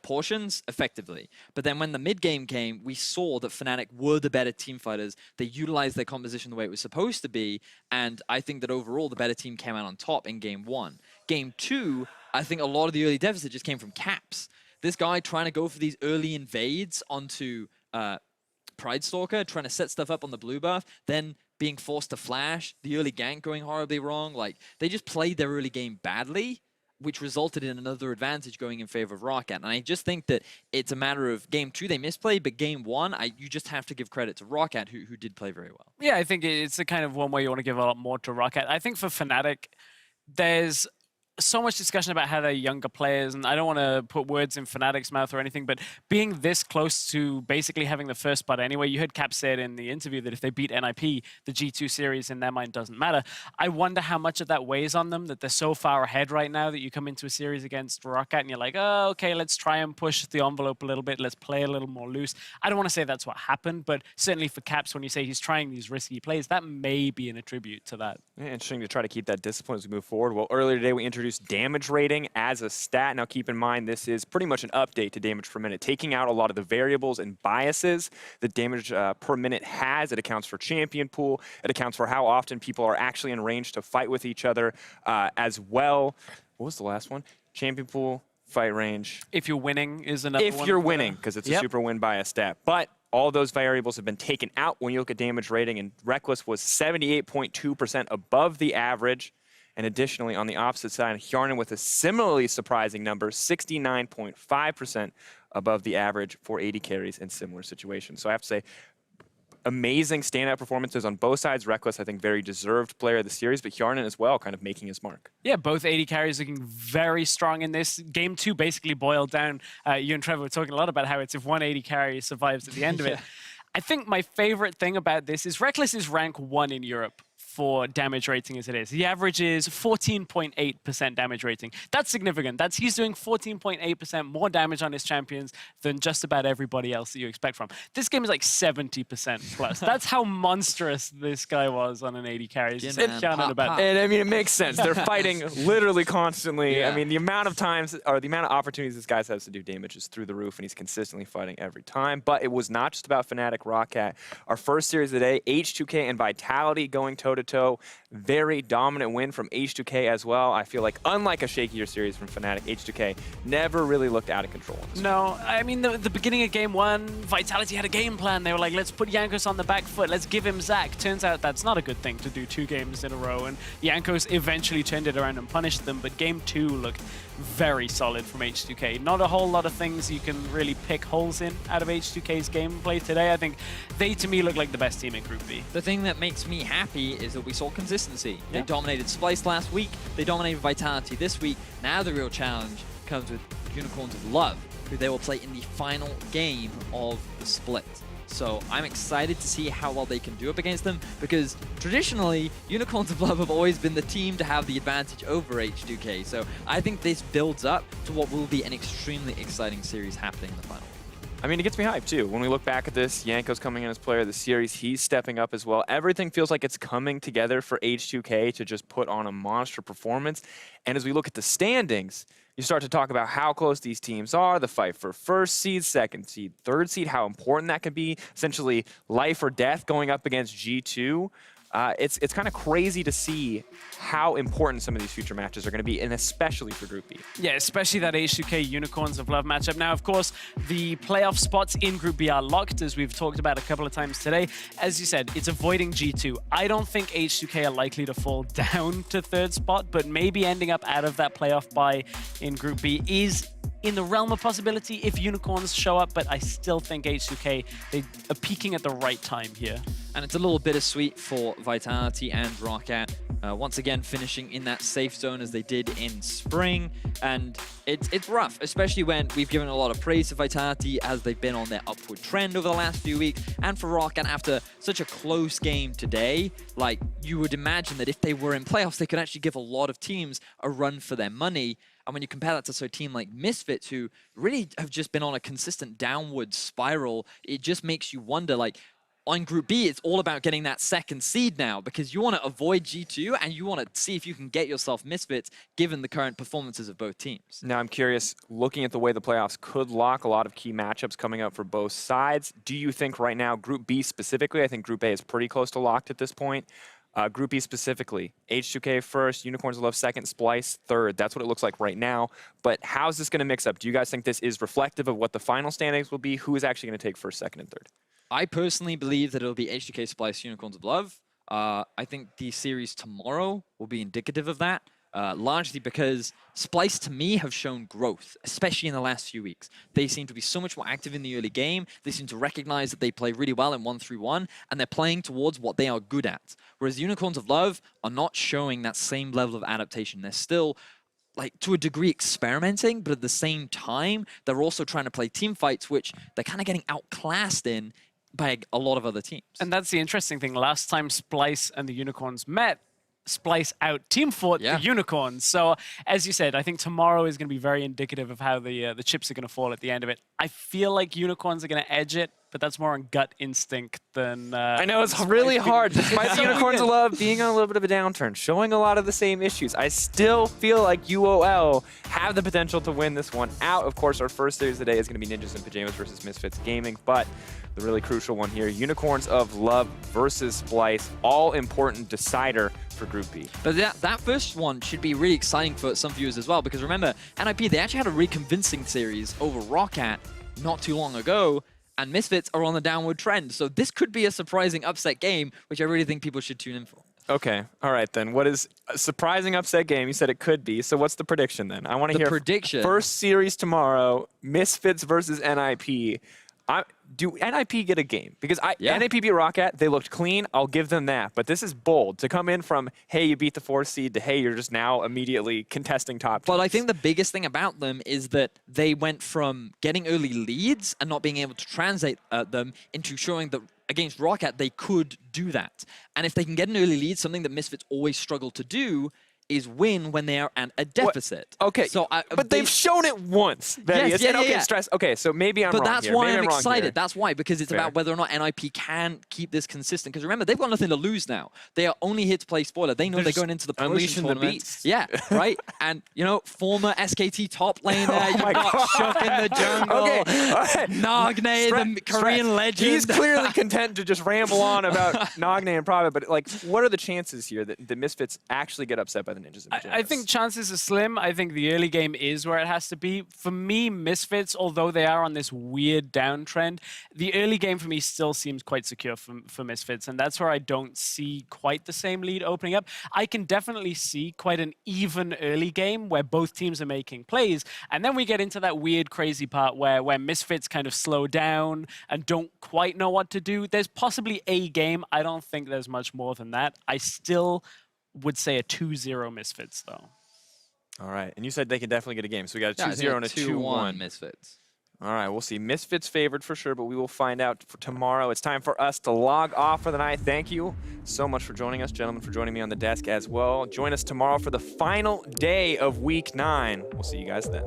C: portions effectively. But then when the mid game came, we saw that Fnatic were the better team fighters. They utilized their composition the way it was supposed to be. And I think that overall, the better team came out on top in game one. Game two, I think a lot of the early deficit just came from Caps. This guy trying to go for these early invades onto Pridestalker, trying to set stuff up on the blue buff, then being forced to flash, the early gank going horribly wrong. Like, they just played their early game badly, which resulted in another advantage going in favor of ROCCAT. And I just think that it's a matter of game two, they misplayed, but game one, you just have to give credit to ROCCAT, who did play very well.
H: Yeah, I think it's the kind of one where you want to give a lot more to ROCCAT. I think for Fnatic, there's so much discussion about how they're younger players, and I don't want to put words in Fnatic's mouth or anything, but being this close to basically having the first spot anyway, you heard Cap say it in the interview that if they beat NIP, the G2 series in their mind doesn't matter. I wonder how much of that weighs on them, that they're so far ahead right now that you come into a series against ROCCAT and you're like, oh, okay, let's try and push the envelope a little bit, let's play a little more loose. I don't want to say that's what happened, but certainly for Caps, when you say he's trying these risky plays, that may be an attribute to that.
G: Yeah, interesting to try to keep that discipline as we move forward. Well, earlier today we introduced damage rating as a stat. Now keep in mind this is pretty much an update to damage per minute, taking out a lot of the variables and biases that damage per minute has. It accounts for champion pool. It accounts for how often people are actually in range to fight with each other as well. What was the last one? Champion pool, fight range.
H: If you're winning is another one.
G: If you're winning, because it's a super win bias stat. But all those variables have been taken out when you look at damage rating, and Rekkles was 78.2% above the average. And additionally, on the opposite side, Hjarnan with a similarly surprising number, 69.5% above the average for AD carries in similar situations. So I have to say, amazing standout performances on both sides. Rekkles, I think, very deserved player of the series, but Hjarnan as well, kind of making his mark.
H: Yeah, both AD carries looking very strong in this. Game two basically boiled down. You and Trevor were talking a lot about how it's if one AD carry survives at the end of it. I think my favorite thing about this is Rekkles is rank 1 in Europe for damage rating as it is. The average is 14.8% damage rating. That's significant. He's doing 14.8% more damage on his champions than just about everybody else that you expect from. This game is like 70% plus. That's how monstrous this guy was on an AD carry.
G: And I mean, it makes sense. They're fighting literally constantly. Yeah. I mean, the amount of times, or the amount of opportunities this guy has to do damage is through the roof, and he's consistently fighting every time. But it was not just about Fnatic ROCCAT. Our first series of the day, H2K and Vitality going toe-to-toe. toe-to-toe. Very dominant win from H2K as well. I feel like, unlike a shakier series from Fnatic, H2K never really looked out of control.
H: No, I mean, the beginning of game 1, Vitality had a game plan. They were like, let's put Jankos on the back foot, let's give him Zac. Turns out that's not a good thing to do 2 games in a row, and Jankos eventually turned it around and punished them, but game 2 looked very solid from H2K. Not a whole lot of things you can really pick holes in out of H2K's gameplay today. I think they, to me, look like the best team in Group B.
C: The thing that makes me happy is that we saw consistency. They dominated Splyce last week, they dominated Vitality this week. Now the real challenge comes with Unicorns of Love, who they will play in the final game of the split. So I'm excited to see how well they can do up against them, because traditionally, Unicorns of Love have always been the team to have the advantage over H2K. So I think this builds up to what will be an extremely exciting series happening in the final.
G: I mean, it gets me hyped, too. When we look back at this, Jankos coming in as player of the series, he's stepping up as well. Everything feels like it's coming together for H2K to just put on a monster performance. And as we look at the standings, you start to talk about how close these teams are, the fight for first seed, second seed, third seed, how important that could be, essentially life or death going up against G2. It's kind of crazy to see how important some of these future matches are going to be, and especially for Group B.
H: Yeah, especially that H2K Unicorns of Love matchup. Now, of course, the playoff spots in Group B are locked, as we've talked about a couple of times today. As you said, it's avoiding G2. I don't think H2K are likely to fall down to 3rd spot, but maybe ending up out of that playoff bye in Group B is in the realm of possibility if Unicorns show up, but I still think H2K, they are peaking at the right time here.
C: And it's a little bittersweet for Vitality and ROCCAT. Once again, finishing in that safe zone as they did in spring. And it's rough, especially when we've given a lot of praise to Vitality as they've been on their upward trend over the last few weeks. And for ROCCAT, after such a close game today, like, you would imagine that if they were in playoffs, they could actually give a lot of teams a run for their money. And when you compare that to a team like Misfits, who really have just been on a consistent downward spiral, it just makes you wonder, like, on Group B, it's all about getting that 2nd seed now, because you want to avoid G2 and you want to see if you can get yourself Misfits, given the current performances of both teams.
G: Now, I'm curious, looking at the way the playoffs could lock a lot of key matchups coming up for both sides, do you think right now, Group B specifically, I think Group A is pretty close to locked at this point, Group B specifically, H2K first, Unicorns of Love second, Splyce third. That's what it looks like right now. But how's this going to mix up? Do you guys think this is reflective of what the final standings will be? Who is actually going to take first, second, and third?
C: I personally believe that it'll be H2K, Splyce, Unicorns of Love. I think the series tomorrow will be indicative of that. Largely because Splyce, to me, have shown growth, especially in the last few weeks. They seem to be so much more active in the early game. They seem to recognize that they play really well in 1-3-1, and they're playing towards what they are good at. Whereas Unicorns of Love are not showing that same level of adaptation. They're still, like, to a degree, experimenting, but at the same time, they're also trying to play team fights, which they're kind of getting outclassed in by a lot of other teams.
H: And that's the interesting thing. Last time Splyce and the Unicorns met, Splyce out team fought the Unicorns. So as you said, I think tomorrow is going to be very indicative of how the chips are going to fall at the end of it. I feel like Unicorns are going to edge it, but that's more on gut instinct than...
G: I know, it's really hard. Despite the Unicorns of Love being on a little bit of a downturn, showing a lot of the same issues, I still feel like UOL have the potential to win this one out. Of course, our first series today is going to be Ninjas in Pajamas versus Misfits Gaming, but the really crucial one here, Unicorns of Love versus Splyce, all-important decider for Group B.
C: But that first one should be really exciting for some viewers as well, because remember, NIP, they actually had a really convincing series over ROCCAT not too long ago, and Misfits are on the downward trend. So this could be a surprising upset game, which I really think people should tune in for.
G: Okay, all right then. What is a surprising upset game? You said it could be. So what's the prediction then? I want to hear
C: prediction.
G: First series tomorrow, Misfits versus NIP. Do NIP get a game? Because NIP beat ROCCAT, they looked clean, I'll give them that. But this is bold, to come in from, hey, you beat the 4th seed, to hey, you're just now immediately contesting top teams.
C: But I think the biggest thing about them is that they went from getting early leads and not being able to translate them into showing that against ROCCAT, they could do that. And if they can get an early lead, something that Misfits always struggle to do,
B: is win when they are at a deficit.
G: Okay,
B: so
G: but they've shown it once.
B: Yes, yeah,
G: okay,
B: yeah.
G: stress. Okay, so maybe I'm wrong.
B: But that's
G: here.
B: why
G: Maybe
B: I'm
G: wrong
B: excited.
G: here.
B: That's why, because it's
G: Fair.
B: about whether or not NIP can keep this consistent. Because remember, they've got nothing to lose now. They are only here to play spoiler. They know they're going into the promotion
G: unleashing the
B: tournament.
G: beast.
B: Yeah, right. And you know, former SKT top laner, you've got Shook in the jungle.
G: Okay, all right.
B: Nagne, the Korean legend.
G: He's clearly content to just ramble on about Nagne and Private, but like, what are the chances here that the Misfits actually get upset by the Ninjas?
H: I think chances are slim. I think the early game is where it has to be. For me, Misfits, although they are on this weird downtrend, the early game for me still seems quite secure for Misfits, and that's where I don't see quite the same lead opening up. I can definitely see quite an even early game where both teams are making plays, and then we get into that weird, crazy part where Misfits kind of slow down and don't quite know what to do. There's possibly a game. I don't think there's much more than that. I still would say a 2-0 Misfits, though.
G: All right, and you said they can definitely get a game, so we got a 2-0 and a 2-1.
B: Misfits.
G: All right, we'll see. Misfits favored for sure, but we will find out for tomorrow. It's time for us to log off for the night. Thank you so much for joining us, gentlemen, for joining me on the desk as well. Join us tomorrow for the final day of Week 9. We'll see you guys then.